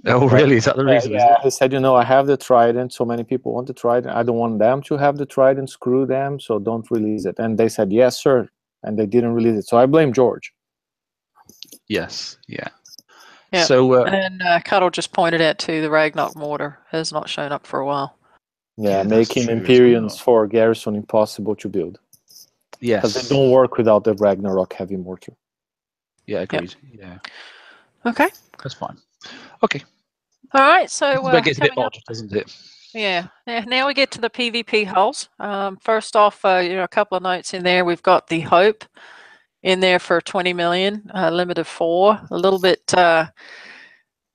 Oh, really? Is that the reason? Yeah, he said, I have the Trident. So many people want the Trident. I don't want them to have the Trident. Screw them. So don't release it. And they said, yes, sir. And they didn't release it. So I blame George. Yes. Yeah. Yeah. So, and Cuddle just pointed out too, the Ragnarok mortar has not shown up for a while. Yeah, making Empyreans for Garrison impossible to build. Yes. Because they don't work without the Ragnarok heavy mortar. Yeah, agreed. Yeah. Okay. That's fine. Okay. All right. So that gets a bit odd, doesn't it? Yeah. Now we get to the PvP hulls. First off, a couple of notes in there. We've got the Hope in there for 20 million, limit of 4. A little bit of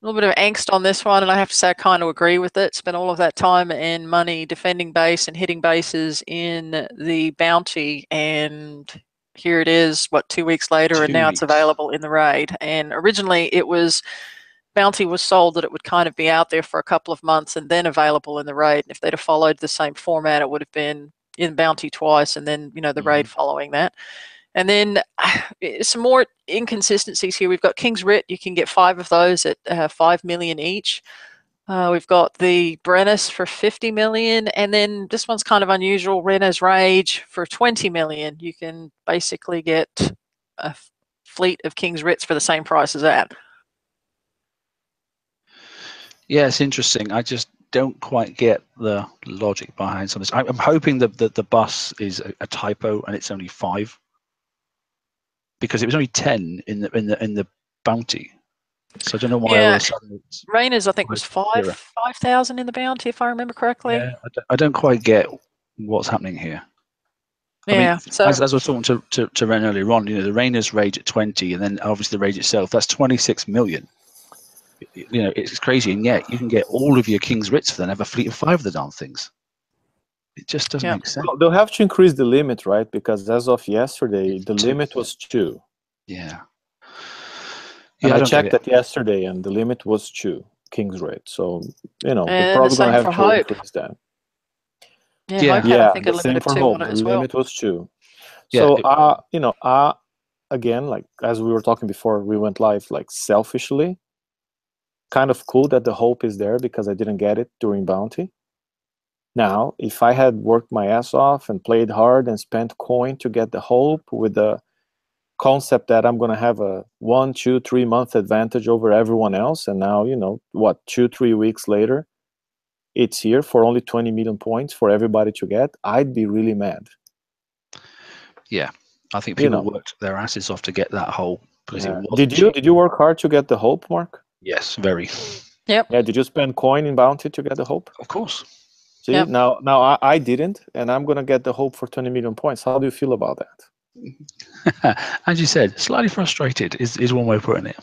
angst on this one, and I have to say I kind of agree with it. Spent all of that time and money defending base and hitting bases in the bounty, and here it is, 2 weeks later, and now it's available in the raid. And originally it was, bounty was sold that it would kind of be out there for a couple of months and then available in the raid. And if they'd have followed the same format, it would have been in bounty twice and then, the raid following that. And then some more inconsistencies here. We've got King's Writ. You can get 5 of those at 5 million each. We've got the Brennus for 50 million. And then this one's kind of unusual. Renner's Rage for 20 million. You can basically get a fleet of King's Writs for the same price as that. Yeah, it's interesting. I just don't quite get the logic behind some of this. I'm hoping that the bus is a typo and it's only 5. Because it was only 10 in the bounty, so I don't know why all of a sudden it's Rainer's, I think, was 5,000 in the bounty, if I remember correctly. Yeah, I don't quite get what's happening here. Yeah. I mean, so as I was talking to Ren earlier on, the Rainer's rage at 20, and then obviously the rage itself, that's 26 million. It's crazy, and yet you can get all of your King's Writs for then have a fleet of 5 of the darn things. It just doesn't make sense. Well, they'll have to increase the limit, right? Because as of yesterday, the limit was 2. Yeah. And I checked that yesterday, and the limit was 2 King's Writ. So, they're probably going to have to increase that. Yeah, I think the same for Hope. The limit was 2. Yeah, so, again, like as we were talking before we went live, like selfishly, kind of cool that the Hope is there because I didn't get it during bounty. Now, if I had worked my ass off and played hard and spent coin to get the Hope with the concept that I'm going to have a 1, 2, 3 month advantage over everyone else, and now, 2, 3 weeks later, it's here for only 20 million points for everybody to get, I'd be really mad. Yeah, I think people worked their asses off to get that Hope. Did you work hard to get the Hope, Mark? Yes, very. Yep. Yeah, did you spend coin in bounty to get the Hope? Of course. See, now I didn't, and I'm going to get the Hope for 20 million points. How do you feel about that? As you said, slightly frustrated is one way of putting it.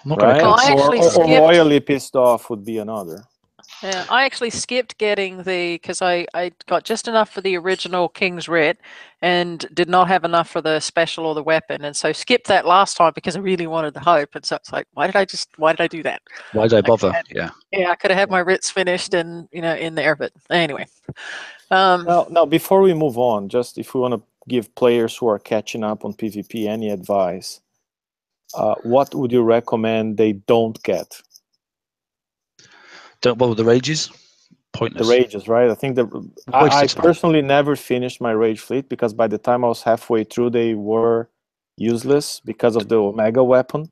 I'm not right? going to or royally pissed off would be another. Yeah, I actually skipped getting because I got just enough for the original King's Writ and did not have enough for the special or the weapon, and so skipped that last time because I really wanted the Hope, and so it's like, why did I do that? Why did I bother? I could have had my Writs finished and in there, but anyway. Now before we move on, just if we want to give players who are catching up on PvP any advice, what would you recommend they don't get? Don't bother with the rages. Pointless. The rages, right? I think I personally never finished my rage fleet because by the time I was halfway through, they were useless because of the Omega weapon.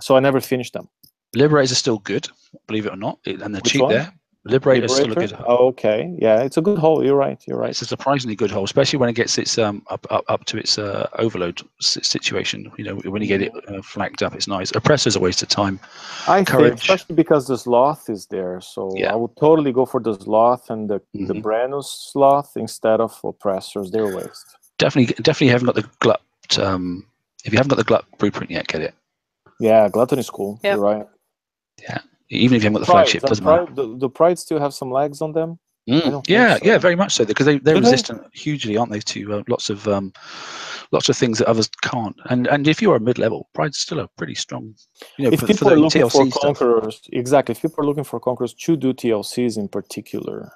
So I never finished them. Liberators are still good, believe it or not, and they're cheap one? there. Liberator is still a good hull. Oh, okay, yeah, it's a good hull. You're right. You're right. It's a surprisingly good hull, especially when it gets its up to its overload situation. You know, when you get it flagged up, it's nice. Oppressor's a waste of time. I Courage. think, especially because the sloth is there, so Yeah. I would totally go for the sloth and the Brennus sloth instead of oppressors. They're a waste. Definitely haven't got the glut. If you haven't got the glut blueprint yet, get it. Yeah, Glutton is cool. Yep. You're right. Yeah, even if you haven't got the flagship, doesn't matter. The Pride still have some legs on them. I don't think so. Yeah, very much so, because they're resistant hugely, aren't they, to lots of things that others can't. And if you're a mid-level, Pride's still a pretty strong. You know, if people are looking for TLC conquerors, exactly. If people are looking for conquerors, to do TLCs in particular.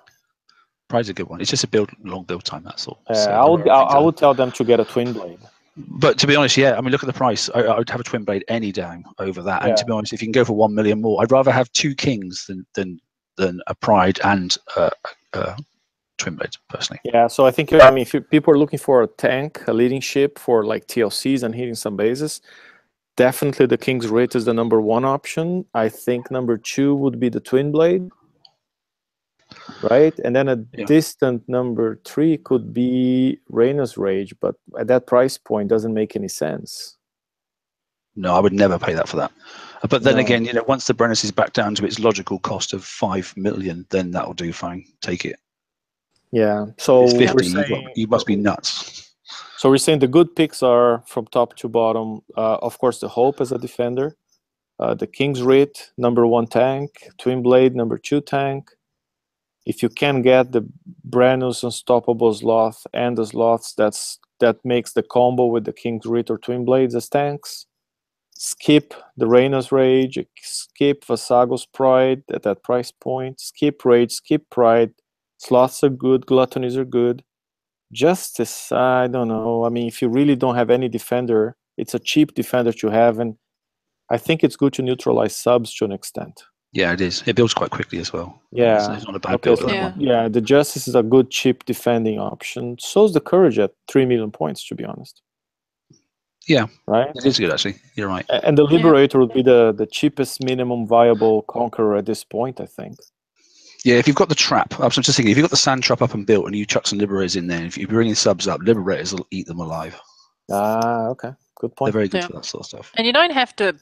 Pride's a good one. It's just a long build time. That's all. I would tell them to get a twin blade. But to be honest, yeah, I mean, look at the price. I would have a twin blade any day over that. Yeah. And to be honest, if you can go for 1 million more, I'd rather have 2 kings than a Pride and twin blades, personally. Yeah, so I think, I mean, if people are looking for a tank, a leading ship for like TLCs and hitting some bases, definitely the King's Writ is the #1 option. I think #2 would be the twin blade. Right, and then a distant #3 could be Reyna's Rage, but at that price point, doesn't make any sense. No, I would never pay that for that. But then again, you know, once the Brennus is back down to its logical cost of 5 million, then that'll do fine. Take it. Yeah. So it's 50. You must be nuts. So we're saying the good picks are from top to bottom. Of course, the Hope as a defender, the King's Writ, #1 tank, Twin Blade, #2 tank. If you can get the Brennus, Unstoppable Sloth, and the Sloths, that makes the combo with the King's Writ or Twin Blades as tanks. Skip the Reyna's Rage, skip Vasago's Pride at that price point, skip Rage, skip Pride. Sloths are good, Gluttonies are good. Justice, I don't know. I mean, if you really don't have any defender, it's a cheap defender to have, and I think it's good to neutralize subs to an extent. Yeah, it is. It builds quite quickly as well. Yeah. It's not a bad build. Yeah, the Justice is a good cheap defending option. So is the Courage at 3 million points, to be honest. Yeah. Right? It is good, actually. You're right. And the Liberator would be the cheapest minimum viable conqueror at this point, I think. Yeah, if you've got the trap, I was just thinking, if you've got the sand trap up and built and you chuck some Liberators in there, if you're bringing subs up, Liberators will eat them alive. Ah, okay. Good point. They're very good for that sort of stuff. And you don't have to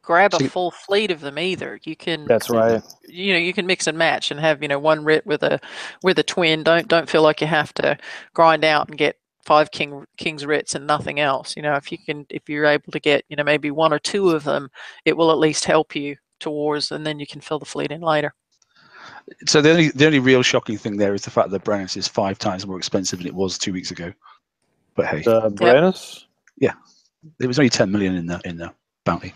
grab a full fleet of them either. You can. That's right. You know, you can mix and match and have, you know, one Writ with a twin. Don't feel like you have to grind out and get 5 King's Writs and nothing else. You know, if you're able to get, you know, maybe 1 or 2 of them, it will at least help you towards, and then you can fill the fleet in later. So the only real shocking thing there is the fact that Brennus is 5 times more expensive than it was 2 weeks ago. But hey, the Brennus? Yeah, it was only 10 million in the bounty.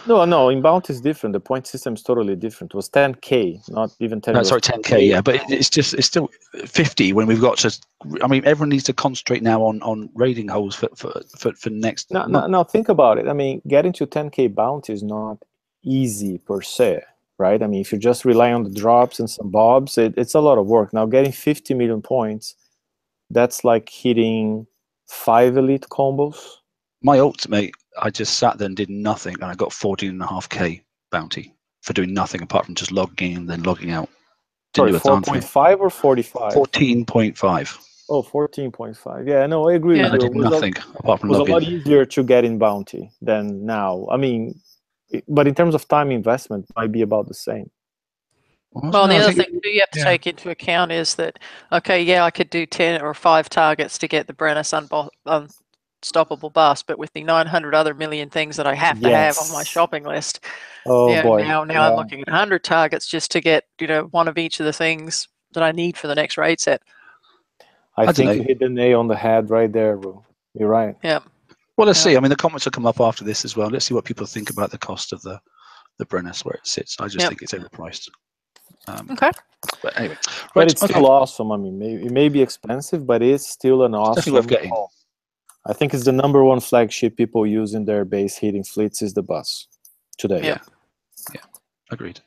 No, in bounty is different. The point system is totally different. It was 10K, not even 10. No, sorry, 10K. Yeah, but it's still 50 when we've got to. I mean, everyone needs to concentrate now on raiding holes for next. No, think about it. I mean, getting to 10K bounty is not easy per se, right? I mean, if you just rely on the drops and some bobs, it's a lot of work. Now, getting 50 million points, that's like hitting 5 elite combos. My ultimate, I just sat there and did nothing, and I got 14.5K bounty for doing nothing apart from just logging in and then logging out. Sorry, 4.5 or 45? 14.5. Oh, 14.5. Yeah, no, I agree with you. I did nothing apart from logging. It was a lot easier to get in bounty than now. I mean, but in terms of time investment, it might be about the same. Well, the other thing you have to take into account is that, okay, yeah, I could do 10 or 5 targets to get the Brennus Unstoppable Bust, but with the 900 other million things that I have to have on my shopping list, boy. Now I'm looking at 100 targets just to get, you know, one of each of the things that I need for the next raid set. I think you hit the nail on the head right there, bro. You're right. Yeah. Well, let's see. I mean, the comments will come up after this as well. Let's see what people think about the cost of the Brennus, where it sits. I just think it's overpriced. Okay. But anyway, but it's still awesome. I mean, it may be expensive, but it's still an awesome. Definitely worth getting. I think it's the #1 flagship people use in their base hitting fleets is the bus today. Yeah, agreed.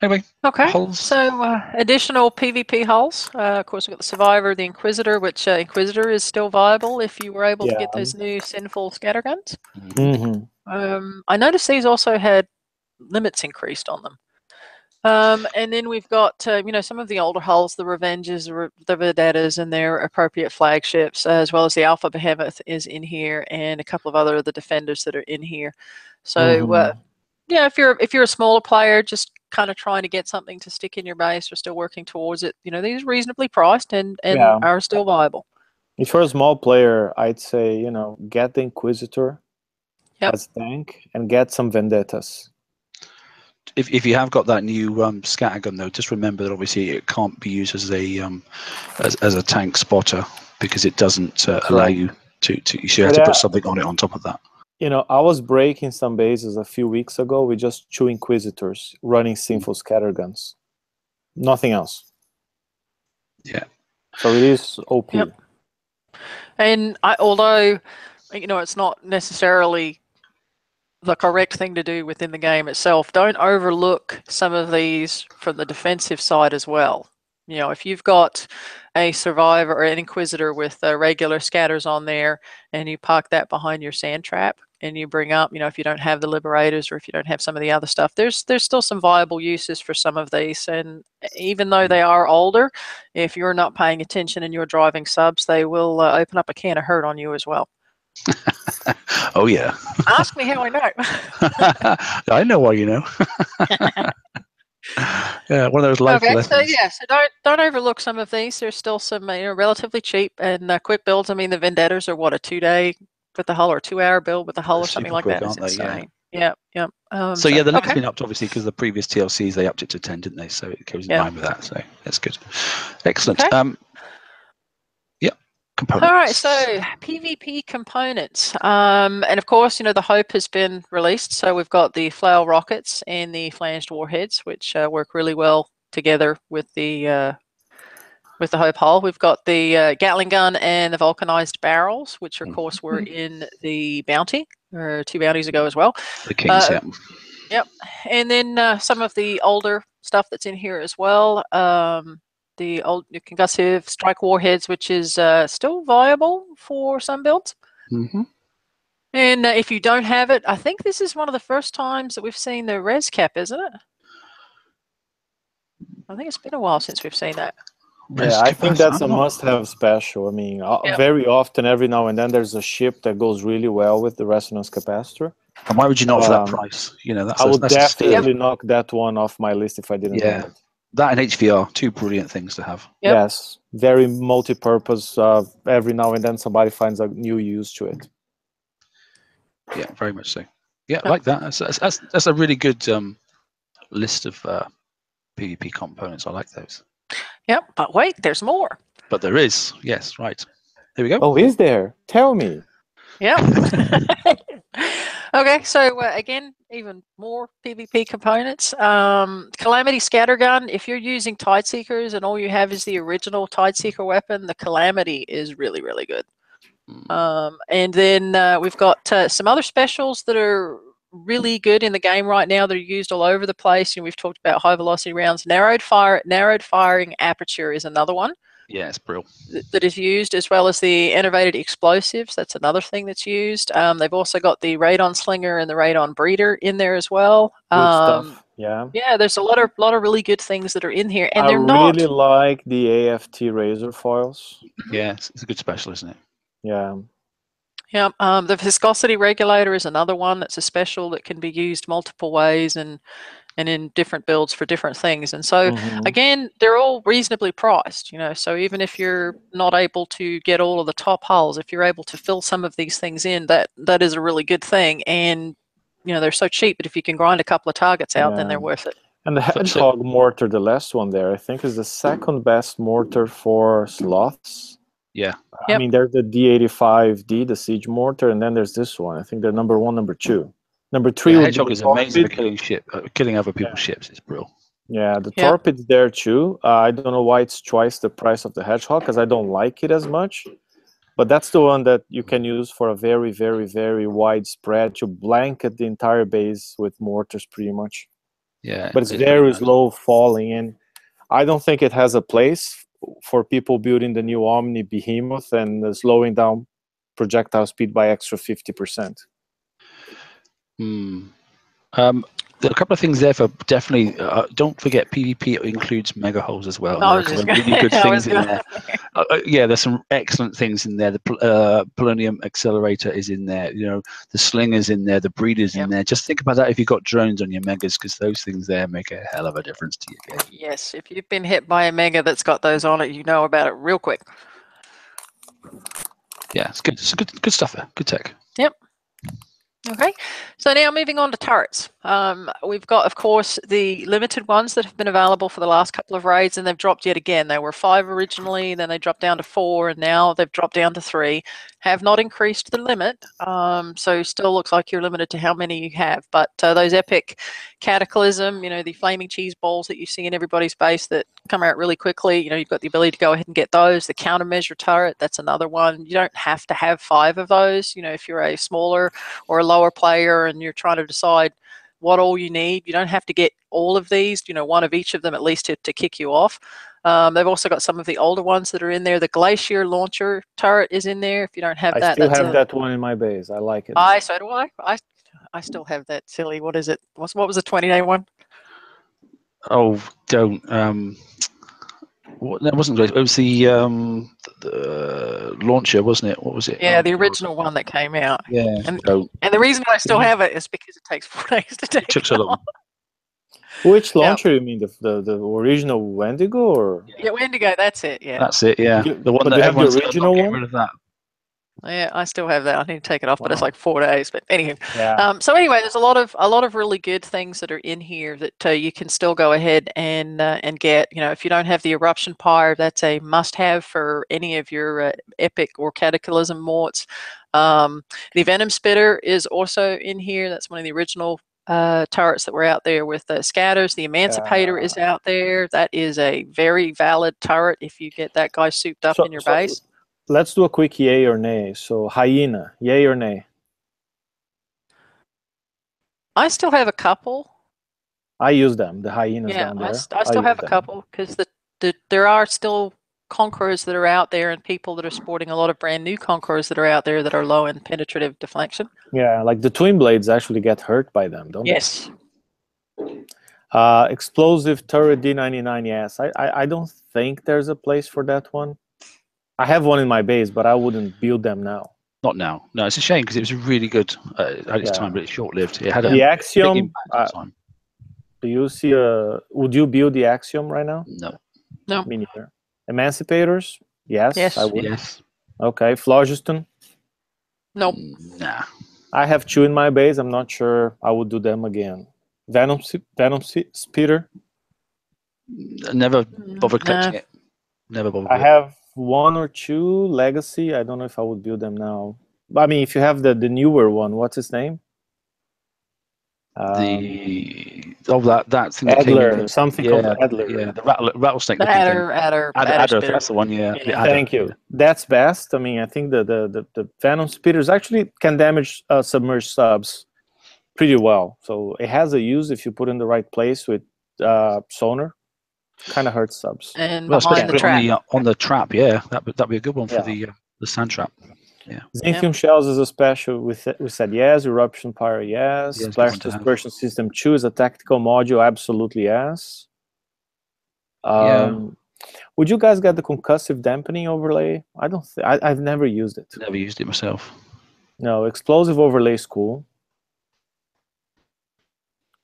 Anyway, okay. Hulls. So additional PvP hulls. Of course, we've got the Survivor, the Inquisitor, which Inquisitor is still viable if you were able to get those new Sinful Scatterguns. Mm-hmm. I noticed these also had limits increased on them. And then we've got, some of the older hulls, the Revenges, the Vendettas, and their appropriate flagships, as well as the Alpha Behemoth is in here, and a couple of other of the Defenders that are in here. So, if you're a smaller player, just kind of trying to get something to stick in your base or still working towards it, these are reasonably priced and are still viable. If you're a small player, I'd say, get the Inquisitor as tank and get some Vendettas. If you have got that new scattergun, though, just remember that obviously it can't be used as a tank spotter because it doesn't allow you to. You have to put something on it on top of that. I was breaking some bases a few weeks ago with just 2 Inquisitors running Sinful Scatterguns. Nothing else. Yeah. So it is OP. Yep. And although, it's not necessarily the correct thing to do within the game itself, don't overlook some of these from the defensive side as well. If you've got a Survivor or an Inquisitor with regular scatters on there and you park that behind your sand trap and you bring up, if you don't have the Liberators or if you don't have some of the other stuff, there's still some viable uses for some of these. And even though they are older, if you're not paying attention and you're driving subs, they will open up a can of hurt on you as well. Oh yeah. Ask me how I know. I know why you know. Yeah, one of those life lessons. So don't overlook some of these. There's still some relatively cheap and quick builds. I mean, the Vendettas are what, a 2-day with the hull or a 2-hour build with the hull or something like that. It's insane. Yeah. So the limit's been upped obviously because the previous TLCs they upped it to 10, didn't they? So it goes in line with that. So that's good. Excellent. Okay. Components. All right, so PvP components, and of course, the Hope has been released. So we've got the flail rockets and the flanged warheads, which work really well together with the Hope hull. We've got the Gatling gun and the vulcanized barrels, which of course were in the bounty 2 bounties ago as well. The Kings, Yep, and then some of the older stuff that's in here as well. The old concussive strike warheads, which is still viable for some builds. And if you don't have it, I think this is one of the first times that we've seen the res cap, isn't it? I think it's been a while since we've seen that. Yeah, I think that's a must-have special. I mean, very often, every now and then, there's a ship that goes really well with the resonance capacitor. And why would you not for that price? I would definitely knock that one off my list if I didn't have it. That and HVR, 2 brilliant things to have. Yes, very multi-purpose. Every now and then somebody finds a new use to it. Yeah, very much so. Yeah, I like that. That's a really good list of PvP components. I like those. Yep, but wait, there's more. But there is. Yes, right. Here we go. Oh, is there? Tell me. Yeah. Okay, so again, even more PvP components. Calamity Scattergun, if you're using Tideseekers and all you have is the original Tideseeker weapon, the Calamity is really, really good. And then we've got some other specials that are really good in the game right now that are used all over the place. We've talked about high velocity rounds. Narrowed firing aperture is another one. Yeah, it's brilliant. That is used, as well as the innovated explosives. That's another thing that's used. They've also got the radon slinger and the radon breeder in there as well. Good stuff. Yeah. Yeah, there's a lot of really good things that are in here, and I really like the AFT razor foils. Yeah, it's a good special, isn't it? Yeah. Yeah. The viscosity regulator is another one that's a special that can be used multiple ways and in different builds for different things. And so again, they're all reasonably priced, so even if you're not able to get all of the top hulls, if you're able to fill some of these things in, that is a really good thing. And they're so cheap, but if you can grind a couple of targets out, then they're worth it. And the Hedgehog mortar, the last one there, I think is the second best mortar for sloths. Yeah. I mean, there's the D85D, the siege mortar, and then there's this one. I think they're number 1, number 2. Number 3 Hedgehog is amazing for killing other people's ships. It's brilliant. Yeah, the Torpid's there too. I don't know why it's twice the price of the Hedgehog, because I don't like it as much. But that's the one that you can use for a very, very, very wide spread to blanket the entire base with mortars pretty much. Yeah. But it's very slow falling, and I don't think it has a place for people building the new Omni Behemoth and slowing down projectile speed by extra 50%. there are a couple of things there for definitely. Don't forget, PvP includes mega holes as well. I There are was a just couple of really good things in gonna- there. Yeah, there's some excellent things in there. The Polonium Accelerator is in there. You know, the Slinger's in there. The Breeder's in there. Just think about that if you've got drones on your megas, because those things there make a hell of a difference to your game. Yes, if you've been hit by a mega that's got those on it, you know about it real quick. Yeah, it's good. It's good stuff there. Good tech. Yep. Okay, so now moving on to turrets. We've got, of course, the limited ones that have been available for the last couple of raids, and they've dropped yet again. They were 5 originally, then they dropped down to 4, and now they've dropped down to 3. Have not increased the limit, so still looks like you're limited to how many you have. But those epic Cataclysm, you know, the flaming cheese balls that you see in everybody's base that come out really quickly, you know, you've got the ability to go ahead and get those. The countermeasure turret, that's another one. You don't have to have 5 of those. You know, if you're a smaller or a lower player and you're trying to decide what all you need, you don't have to get all of these, you know, one of each of them at least to kick you off. They've also got some of the older ones that are in there. The Glacier launcher turret is in there. If you don't have that, I still have that one in my base. I like it. So do I. I still have that silly. What is it? What was the 20-day one? Oh, don't. That wasn't great. It was the launcher, wasn't it? What was it? Yeah, the original one that came out. Yeah. And the reason I still have it is because it takes 4 days to take it off. Which launcher you mean? The original Wendigo or? Yeah, Wendigo. That's it. Yeah. That's it. Yeah. The one that you have everyone's the original getting one. rid of that. Yeah, I still have that. I need to take it off, but it's like 4 days. But anyway, Yeah. so anyway, there's a lot of really good things that are in here that you can still go ahead and get. You know, if you don't have the Eruption Pyre, that's a must-have for any of your epic or Cataclysm morts. The Venom Spitter is also in here. That's one of the original turrets that were out there with scatters. The Emancipator is out there. That is a very valid turret if you get that guy souped up in your base. Let's do a quick yay or nay. So Hyena, yay or nay? I still have a couple. I use them, the Hyenas Yeah, down there. I still have a them. couple because there are still Conquerors that are out there and people that are sporting a lot of brand new Conquerors that are out there that are low in penetrative deflection. Yeah, like the Twin Blades actually get hurt by them, don't Yes. they? Explosive Turret D99, yes. I don't think there's a place for that one. I have one in my base, but I wouldn't build them now. Not now. No, it's a shame because it was really good at its time, but it's short-lived. It had a the Axiom. big impact at the time. Do you see would you build the Axiom right now? No. No. Me neither. Emancipators? Yes. Yes. I would. Yes. Okay. Phlogiston? Nope. Nah. I have 2 in my base. I'm not sure I would do them again. Venom Spitter? Never bothered collecting it. Never bothered. I have 1 or 2 Legacy. I don't know if I would build them now. I mean, if you have the newer one, what's his name? That thing Adler, something called Adler. Yeah, the rattlesnake. The Adder, that's the one. Yeah. The Adder. Thank you. That's best. I mean, I think the Venom Spitters actually can damage submerged subs pretty well. So it has a use if you put in the right place with sonar. Kind of hurts subs. And behind the trap. On the trap, yeah, that'd be a good one for the sand trap. Yeah. Zinfium Shells is a special. We said yes. Eruption Pyre, yes. Splash Dispersion System 2 is a tactical module. Absolutely yes. Would you guys get the concussive dampening overlay? I don't. I've never used it. Never used it myself. No, explosive overlay is cool.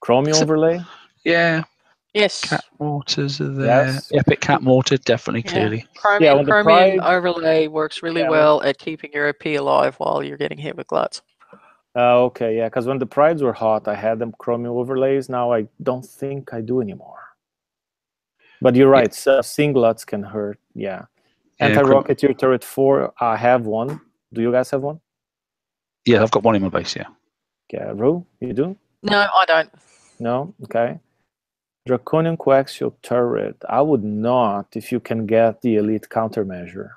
Chromium overlay. Yeah. Yes. Cat mortars are there. Yes. Epic cat mortar, definitely, clearly. Chromium overlay works really well at keeping your OP alive while you're getting hit with gluts. Okay, yeah, because when the prides were hot, I had them chromium overlays. Now I don't think I do anymore. But you're right, singlots can hurt, yeah. Anti-Rocketeer Turret 4, I have one. Do you guys have one? Yeah, I've got one in my base, yeah. Okay, Ru, you do? No, I don't. No? Okay. Draconian Coaxial Turret. I would not if you can get the elite countermeasure.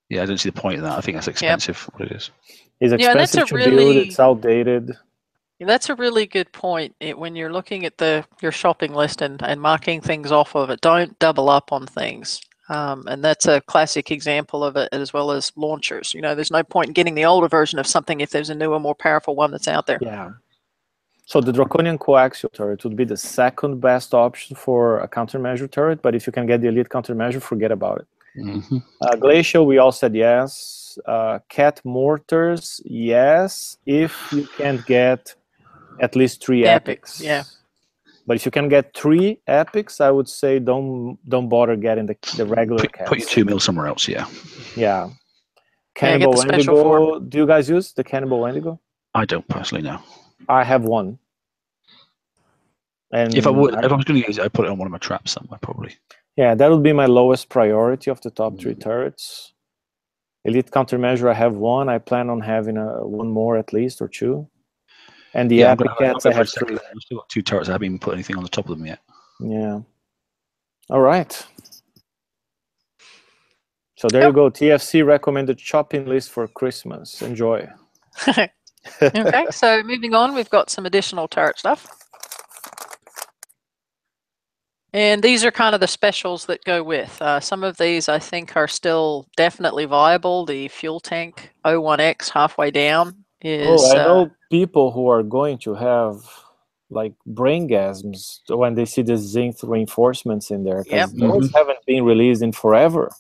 Yeah, I don't see the point of that. I think that's expensive. What it is. It's expensive to build. It's outdated. That's a really good point. When you're looking at your shopping list and marking things off of it, don't double up on things. And that's a classic example of it, as well as launchers. You know, there's no point in getting the older version of something if there's a newer, more powerful one that's out there. Yeah. So the Draconian coaxial turret would be the second best option for a countermeasure turret, but if you can get the elite countermeasure, forget about it. Mm-hmm. Glacial, we all said yes. Cat mortars, yes, if you can't get at least 3 epics. Yeah. But if you can get 3 epics, I would say don't bother getting the regular cats. Put your 2 mil somewhere else, yeah. Yeah. Get Cannibal the special Wendigo. form. Do you guys use the Cannibal Wendigo? I don't personally know. I have one. And if I was going to use it, I'd put it on one of my traps somewhere, probably. Yeah, that would be my lowest priority of the top 3 turrets. Elite countermeasure, I have 1. I plan on having 1 more at least, or 2. And the epic cats, I have 3. I've still got 2 turrets. I haven't even put anything on the top of them yet. Yeah. All right. So there you go. TFC recommended shopping list for Christmas. Enjoy. Okay, so moving on, we've got some additional turret stuff. And these are kind of the specials that go with. Some of these I think are still definitely viable. The fuel tank 01X halfway down is... I know people who are going to have like brain gasms when they see the zinc reinforcements in there, because those haven't been released in forever.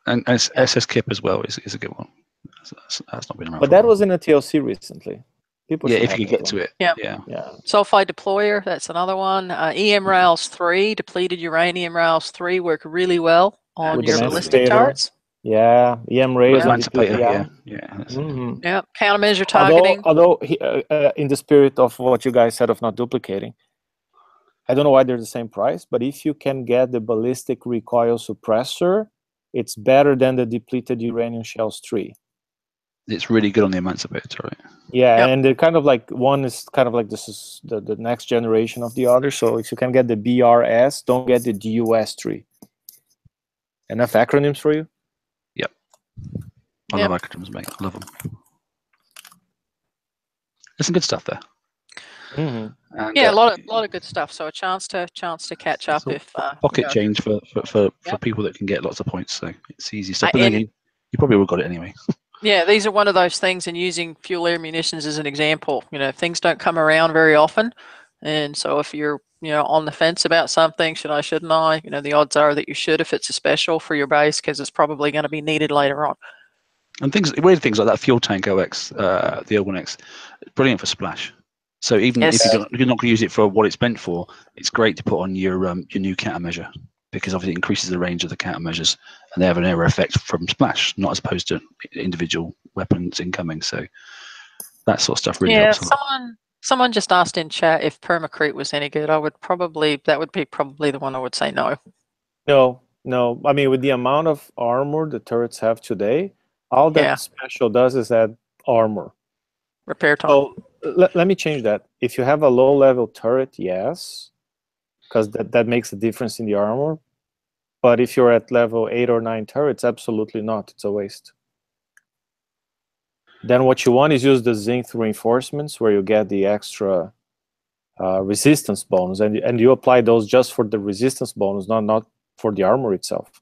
And SS Kip as well is a good one. That's not been around. But that was in a TLC recently. People if you could get to it. Yeah. Sulfide deployer, that's another one. EM Rails 3, depleted uranium Rails 3 work really well on your ballistic turrets. Yeah, EM Rails. Yeah. Yeah, countermeasure targeting. Although in the spirit of what you guys said of not duplicating, I don't know why they're the same price, but if you can get the ballistic recoil suppressor, it's better than the depleted uranium shells 3. It's really good on the emancipator, right? Yeah, and they're kind of like, one is kind of like this is the next generation of the other. So if you can get the BRS, don't get the DUS3. Enough acronyms for you? Yep. I love acronyms, mate. I love them. There's some good stuff there. And, a lot of good stuff. So a chance to catch up if pocket change for people that can get lots of points. So it's easy stuff. But then you probably would have got it anyway. Yeah, these are one of those things, and using fuel air munitions as an example, things don't come around very often. And so if you're, on the fence about something, should I, shouldn't I, the odds are that you should if it's a special for your base, because it's probably going to be needed later on. And weird things like that fuel tank OX, the 01X, brilliant for splash. So even if you're not going to use it for what it's meant for, it's great to put on your new countermeasure, because obviously it increases the range of the countermeasures, and they have an error effect from splash, not as opposed to individual weapons incoming. So that sort of stuff really helps. Someone just asked in chat if permacrete was any good. That would be probably the one I would say no. No. I mean, with the amount of armor the turrets have today, all that special does is add armor. Repair time. So let me change that. If you have a low-level turret, yes, because that makes a difference in the armor. But if you're at level 8 or 9 turrets, absolutely not. It's a waste. Then what you want is use the zinc reinforcements, where you get the extra resistance bonus, and you apply those just for the resistance bonus, not for the armor itself.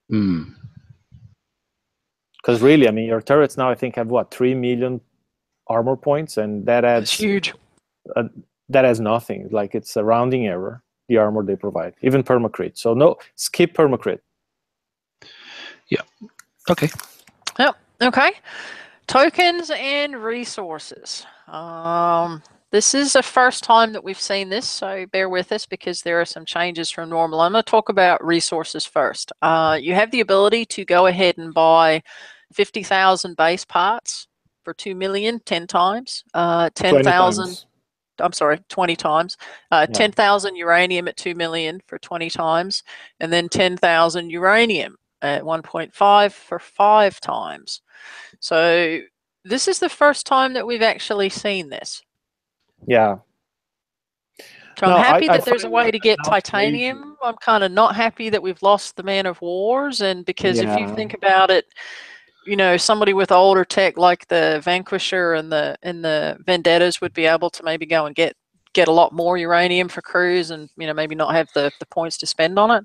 Because really, I mean, your turrets now, I think, have 3 million armor points, and that adds... That's huge. That has nothing. Like, it's a rounding error, the armor they provide, even permacrete. So no, skip permacrete. Yeah. Okay. Yep. Okay. Tokens and resources. This is the first time that we've seen this, so bear with us because there are some changes from normal. I'm going to talk about resources first. You have the ability to go ahead and buy 50,000 base parts for 2 million 10 times. 10,000. I'm sorry, 20 times. 10,000 uranium at 2 million for 20 times, and then 10,000 uranium at 1.5 for 5 times. So this is the first time that we've actually seen this. Yeah. So I'm happy that there's a way to get titanium. I'm kind of not happy that we've lost the Man of Wars, and because if you think about it, somebody with older tech like the Vanquisher and the Vendettas would be able to maybe go and get a lot more uranium for crews, and maybe not have the points to spend on it.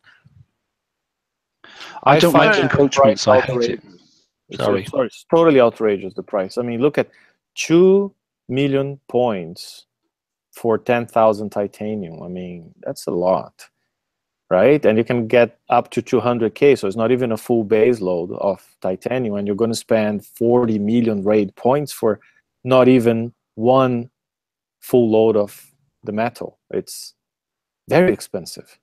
I don't like encroachments. I hate it. Sorry, it's totally outrageous, the price. I mean, look at 2 million points for 10,000 titanium. I mean, that's a lot, right? And you can get up to 200K, so it's not even a full base load of titanium, and you're going to spend 40 million raid points for not even one full load of the metal. It's very expensive.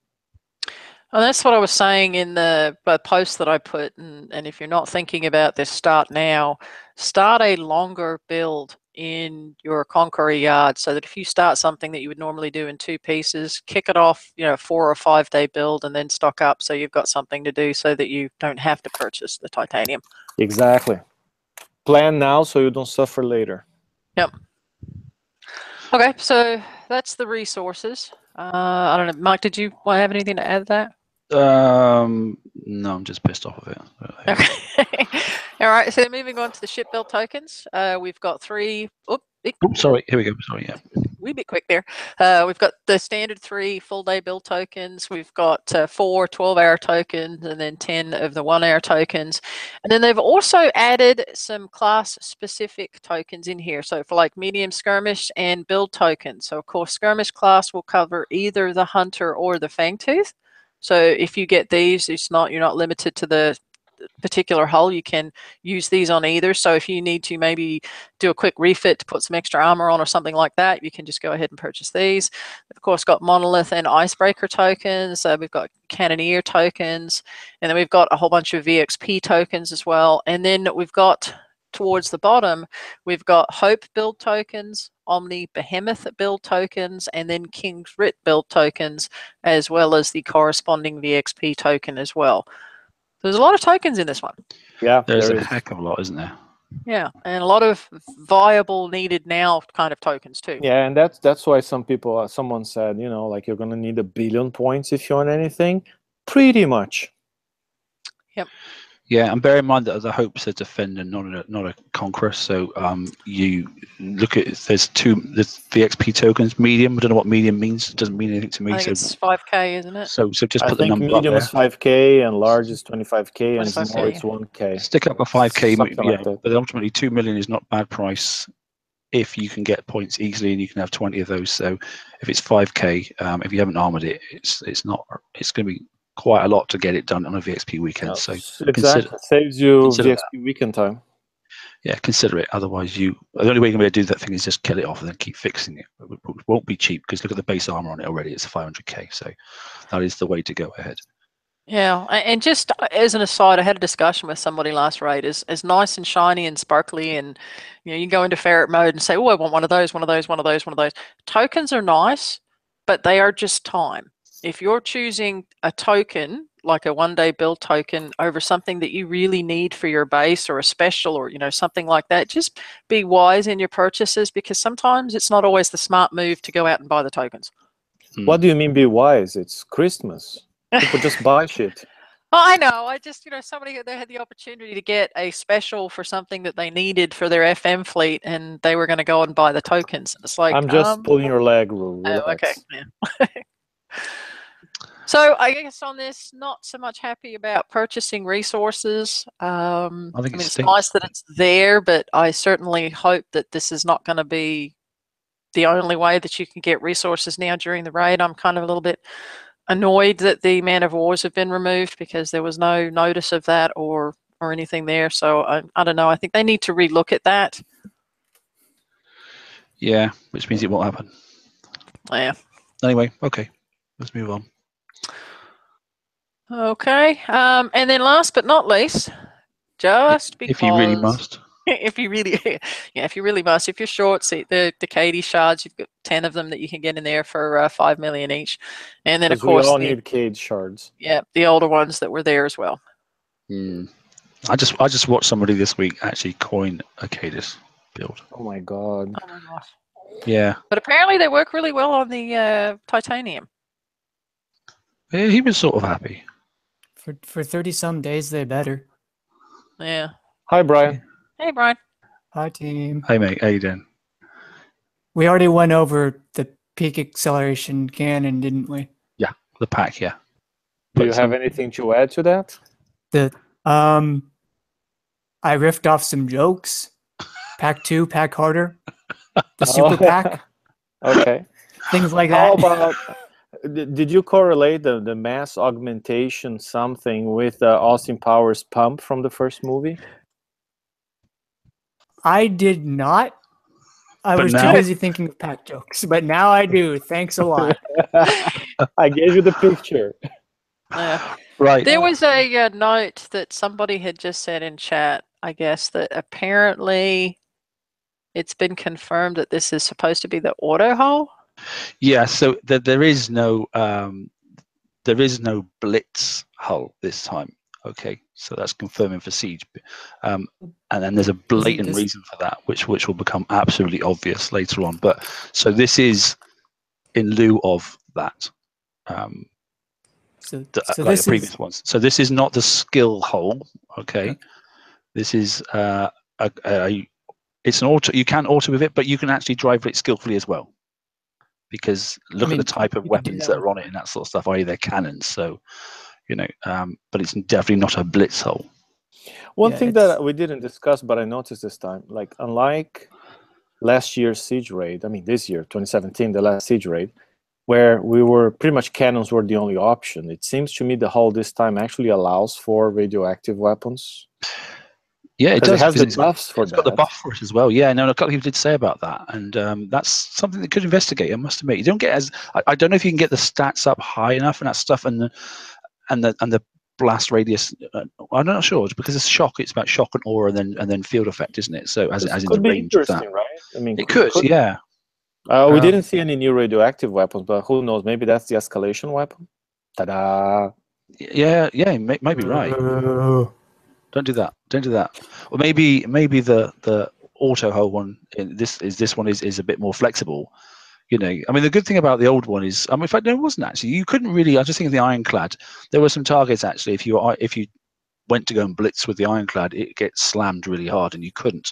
Well, that's what I was saying in the post that I put. And if you're not thinking about this, start now. Start a longer build in your Conqueror yard, so that if you start something that you would normally do in 2 pieces, kick it off, 4 or 5 day build, and then stock up so you've got something to do so that you don't have to purchase the titanium. Exactly. Plan now so you don't suffer later. Yep. Okay, so that's the resources. I don't know, Mike, did you have anything to add to that? No, I'm just pissed off of it. Okay. All right, so moving on to the ship build tokens. We've got 3. Oops, sorry, here we go. Sorry, yeah. We'd be quick there. We've got the standard 3 full day build tokens. We've got 4 12-hour tokens, and then 10 of the 1-hour tokens. And then they've also added some class specific tokens in here. So for like medium skirmish and build tokens. So of course, skirmish class will cover either the hunter or the fangtooth. So if you get these, you're not limited to the particular hull. You can use these on either. So if you need to maybe do a quick refit to put some extra armor on or something like that, you can just go ahead and purchase these. Of course, got monolith and icebreaker tokens. We've got cannoneer tokens, and then we've got a whole bunch of VXP tokens as well. And then we've got towards the bottom, we've got Hope build tokens, Omni Behemoth build tokens, and then King's Writ build tokens, as well as the corresponding VXP token as well. There's a lot of tokens in this one. Yeah, there's a heck of a lot, isn't there? Yeah, and a lot of viable, needed now kind of tokens too. Yeah, and that's why someone said, like you're gonna need 1 billion points if you want anything. Pretty much. Yep. Yeah, and bear in mind that the Hope's a defender, not a conqueror. So you look at there's VXP tokens. Medium. I don't know what medium means. It doesn't mean anything to me. I think it's 5K, isn't it? So just put the number up there. Medium is 5K and large is 25K and 25K, small is 1K. Stick up a 5K. Like that. But ultimately 2 million is not a bad price if you can get points easily and you can have 20 of those. So if it's 5K, if you haven't armored it, it's going to be quite a lot to get it done on a VXP weekend. So exactly, saves you VXP weekend time. Yeah, consider it. Otherwise, the only way you're going to do that thing is just kill it off and then keep fixing it. It won't be cheap because look at the base armor on it already. It's 500K. So that is the way to go ahead. Yeah, and just as an aside, I had a discussion with somebody last raid. As nice and shiny and sparkly, and you go into ferret mode and say, "Oh, I want one of those, one of those, one of those, one of those." Tokens are nice, but they are just time. If you're choosing a token, like a 1-day build token, over something that you really need for your base or a special or something like that, just be wise in your purchases, because sometimes it's not always the smart move to go out and buy the tokens. What do you mean be wise? It's Christmas. People just buy shit. Oh, I know. I just, somebody, they had the opportunity to get a special for something that they needed for their FM fleet, and they were going to go and buy the tokens. It's like, I'm just pulling your leg, Rule. Oh, okay. Yeah. So I guess on this, not so much happy about purchasing resources. I mean, it's nice that it's there, but I certainly hope that this is not going to be the only way that you can get resources now during the raid. I'm kind of a little bit annoyed that the Man of Wars have been removed, because there was no notice of that or anything there. So I don't know. I think they need to relook at that. Yeah, which means it won't happen. Yeah. Anyway, okay, let's move on. Okay, and then last but not least, just because if you really must, if you really must, if you're short, see the Katie shards, you've got 10 of them that you can get in there for 5 million each, and then of course we all need Cade shards. Yeah, the older ones that were there as well. I just watched somebody this week actually coin a Cadis build. Oh my god! Oh my gosh! Yeah, but apparently they work really well on the titanium. Yeah, he was sort of happy. For 30-some days, they better. Yeah. Hi, Brian. Hey, Brian. Hi, team. Hey, mate. How you doing? We already went over the peak acceleration cannon, didn't we? Yeah, the pack. Yeah. Do you have anything to add to that? I riffed off some jokes. Pack 2, pack harder. the super pack, Okay. things like How that. about, did you correlate the mass augmentation something with Austin Powers' pump from the first movie? I did not. I But was now- too busy thinking of pack jokes, but now I do. Thanks a lot. I gave you the picture. Yeah. Right. There was a note that somebody had just said in chat, I guess, that apparently it's been confirmed that this is supposed to be the auto hull. Yeah. So there is no blitz hull this time. Okay, so that's confirming for Siege, and then there's a blatant this- reason for that, which will become absolutely obvious later on. But so this is in lieu of that. So Like this the previous is ones. So this is not the skill hole. Okay, this is it's an auto. You can auto with it, but you can actually drive it skillfully as well. Because look at the type of you can do weapons that that are on it and that sort of stuff, i.e. they're cannons. So, but it's definitely not a blitz hole. One Yeah, thing it's- that we didn't discuss, but I noticed this time, like unlike last year's siege raid, I mean this year, 2017, the last siege raid, where we were pretty much cannons were the only option. It seems to me the hull this time actually allows for radioactive weapons. Yeah, it does. It has the because buffs for it's got the that. buff for it as well. Yeah, no, a couple of people did say about that, and that's something that could investigate. I must admit, you don't get as I don't know if you can get the stats up high enough and that stuff, and the blast radius. I'm not sure because it's shock. It's about shock and aura, and then field effect, isn't it? So as This in could the be range of that, interesting, right? I mean, it could. Yeah. We didn't see any new radioactive weapons, but who knows? Maybe that's the escalation weapon. Ta-da! Yeah, you might be right. Don't do that. Don't do that. Or maybe the auto hull one this one is a bit more flexible. I mean, the good thing about the old one is, in fact, no, it wasn't actually. You couldn't really. I just think of the ironclad. There were some targets actually. If you went to go and blitz with the ironclad, it gets slammed really hard, and you couldn't.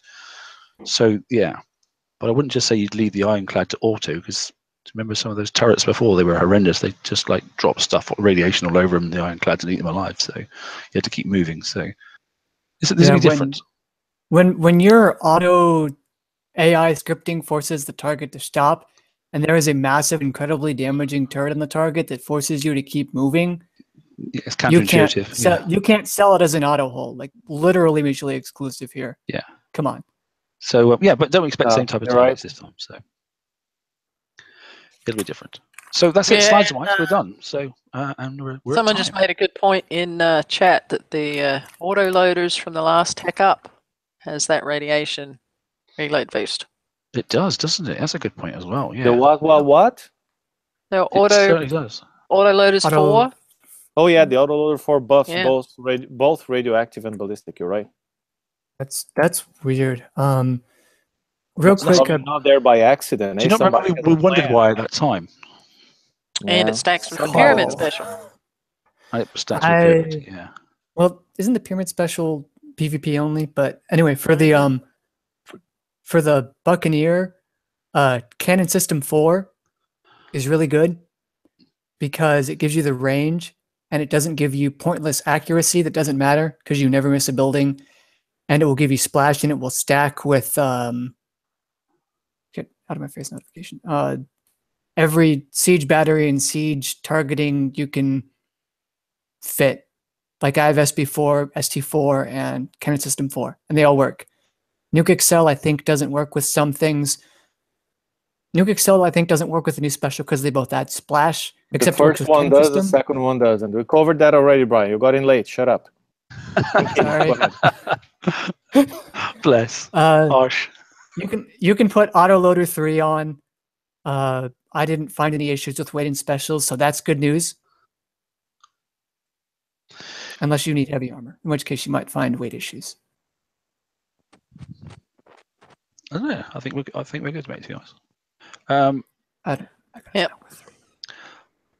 So yeah, but I wouldn't just say you'd leave the ironclad to auto because. Remember some of those turrets before? They were horrendous. They just like drop stuff, radiation all over them, the ironclads, and eat them alive. So you had to keep moving. So this is be different. When your auto AI scripting forces the target to stop, and there is a massive, incredibly damaging turret on the target that forces you to keep moving, it's counterintuitive. You can't sell it as an auto hull, like literally mutually exclusive here. Yeah. Come on. So but don't expect the same type of targets this time. So it'll be different. So that's it. Slides wise, we're done. So and we're Someone just made a good point in chat that the auto loaders from the last tech up has that radiation reload boost. It does, doesn't it? That's a good point as well. Yeah. The what? The It certainly does. auto loaders 4. Oh yeah, the autoloader 4 buffs Yeah. both radioactive and ballistic. You're right. That's weird. Real quick, not there by accident. Do you not remember we wondered why at that time? And it stacks with the pyramid special. It stacks with pyramid, yeah. Well, isn't the pyramid special PvP only? But anyway, for the Buccaneer, Cannon System 4 is really good because it gives you the range and it doesn't give you pointless accuracy that doesn't matter because you never miss a building, and it will give you splash and it will stack with get out of my face notification. Every siege battery and siege targeting you can fit. Like I have SB4, ST4, and Cannon System 4, and they all work. Nuke Excel, I think, doesn't work with some things. Nuke Excel, I think, doesn't work with the new special because they both add splash. Except the first one does, the second one doesn't. We covered that already, Brian. You got in late. Shut up. Sorry. Bless. Harsh. You can put Autoloader 3 on. I didn't find any issues with weight and specials, so that's good news. Unless you need heavy armor, in which case you might find weight issues. I don't know. I think we're good, mate. To be honest. Yep.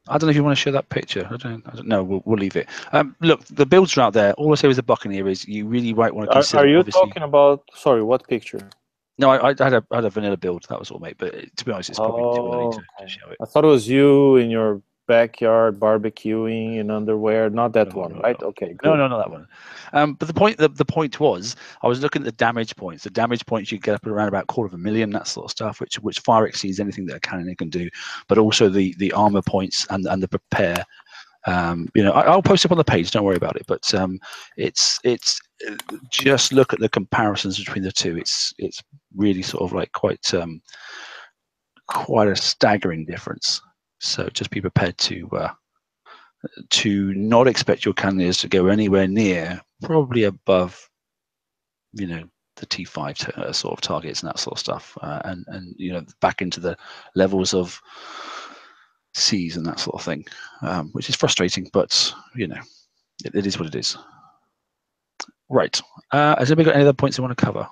I don't know if you want to show that picture. I don't know. We'll leave it. Look, the builds are out there. All I say with the Buccaneer is you really might want to consider. Are you talking about? Sorry, what picture? No, I had a vanilla build. That was all, mate. But to be honest, it's probably too early to show it. I thought it was you in your backyard barbecuing in underwear. Not that No, one, no, right? no. Okay, good. No, no, not that one. But the point was, I was looking at the damage points. The damage points you get up around about 250,000, that sort of stuff, which far exceeds anything that a cannon can do. But also the armor points and the prepare. I'll post it on the page. Don't worry about it. But it's just look at the comparisons between the two. It's really sort of like quite a staggering difference. So just be prepared to not expect your cannoneers to go anywhere near, probably above, the T5 sort of targets and that sort of stuff, and back into the levels of Cs and that sort of thing, which is frustrating, but it is what it is. Right. Has anybody got any other points they want to cover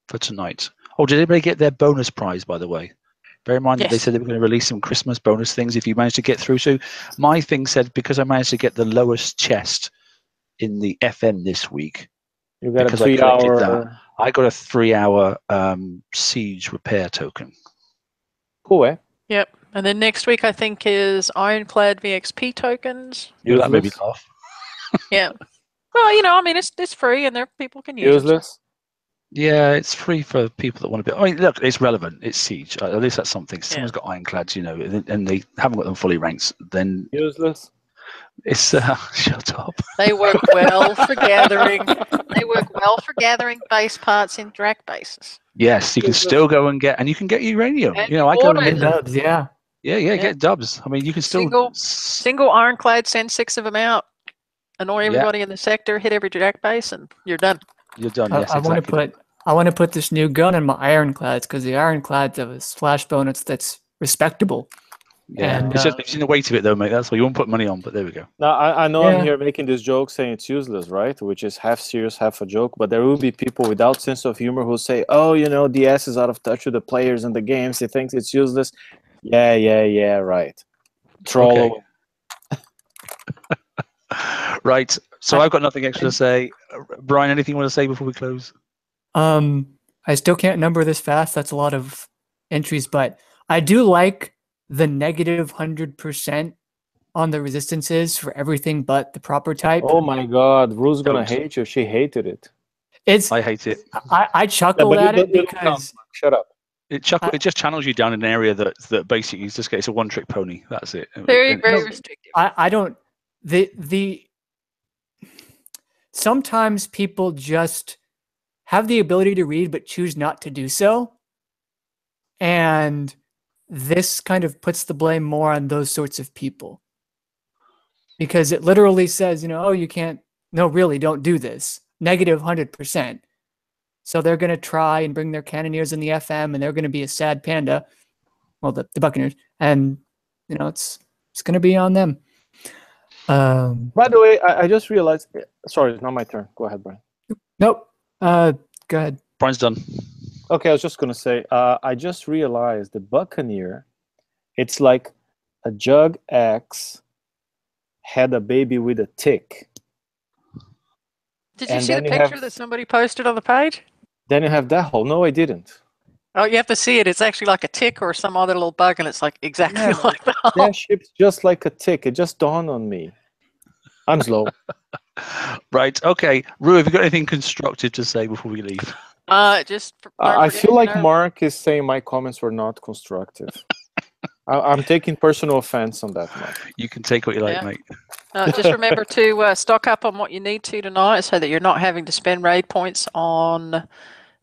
for tonight? Oh, did anybody get their bonus prize, by the way? Bear in mind that they said they were going to release some Christmas bonus things if you managed to get through. So my thing said, because I managed to get the lowest chest in the FM this week, You got a because 3 hour. I got a 3-hour siege repair token. Cool, eh? Yep. And then next week, I think, is Ironclad VXP tokens. That made me laugh. Yeah. Well, it's free and people can use it. Useless. Yeah, it's free for people that want to be. I mean, look, it's relevant. It's siege. At least that's something. Someone's got ironclads, and they haven't got them fully ranked. Then useless. It's shut up. They work well for gathering. They work well for gathering base parts in Drac bases. Yes, you can still go and get, and you can get uranium. And I go and Get dubs, yeah. Yeah, get dubs. I mean, you can still single ironclad, send 6 of them out, annoy everybody in the sector, hit every Drac base, and you're done. You're done. Yes, exactly. I want to put this new gun in my ironclads because the ironclads have a splash bonus that's respectable. Yeah, and, it's just in the weight of it, though, mate. That's what you won't put money on. But there we go. Now I know I'm here making this joke saying it's useless, right? Which is half serious, half a joke. But there will be people without sense of humor who say, "Oh, DS is out of touch with the players and the games. He thinks it's useless." Yeah, right. Troll. Okay. Right. So I've got nothing extra to say. Brian, anything you want to say before we close? I still can't number this fast. That's a lot of entries, but I do like the negative 100% on the resistances for everything but the proper type. Oh my God, Rue's gonna hate you. She hated it. I hate it. I chuckle at it because shut up. It just channels you down an area that basically is just it's a one-trick pony. That's it. Very restrictive. I don't sometimes people just have the ability to read but choose not to do so. And this kind of puts the blame more on those sorts of people. Because it literally says, oh, you can't, no, really, don't do this. Negative 100%. So they're going to try and bring their cannoneers in the FM, and they're going to be a sad panda. Well, the Buccaneers. And, it's going to be on them. By the way, I just realized. Sorry, it's not my turn. Go ahead, Brian. Nope. Go ahead. Brian's done. Okay, I was just gonna say. I just realized the Buccaneer. It's like a Jug X had a baby with a tick. Did you see the picture that somebody posted on the page? Then you have that hole. No, I didn't. Oh, you have to see it. It's actually like a tick or some other little bug, and it's like exactly like that. That ship's just like a tick. It just dawned on me. I'm slow. Right. Okay. Rue, have you got anything constructive to say before we leave? I feel like Mark is saying my comments were not constructive. I'm taking personal offense on that, Mark. You can take what you like, mate. Just remember to stock up on what you need to tonight so that you're not having to spend raid points on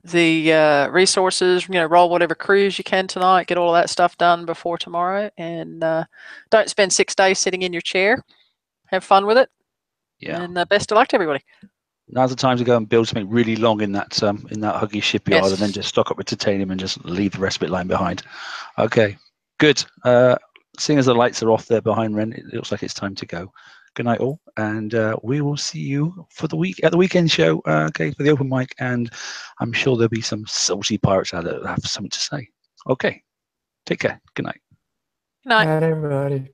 the resources. Roll whatever crews you can tonight. Get all of that stuff done before tomorrow. And don't spend 6 days sitting in your chair. Have fun with it. Yeah. And best of luck to everybody. Now's the time to go and build something really long in that huggy shipyard, and then just stock up with titanium and just leave the rest of it lying behind. Okay, good. Seeing as the lights are off there behind Ren, it looks like it's time to go. Good night, all, and we will see you for at the weekend show. Okay, for the open mic, and I'm sure there'll be some saucy pirates out there that have something to say. Okay, take care. Good night. Good night, everybody.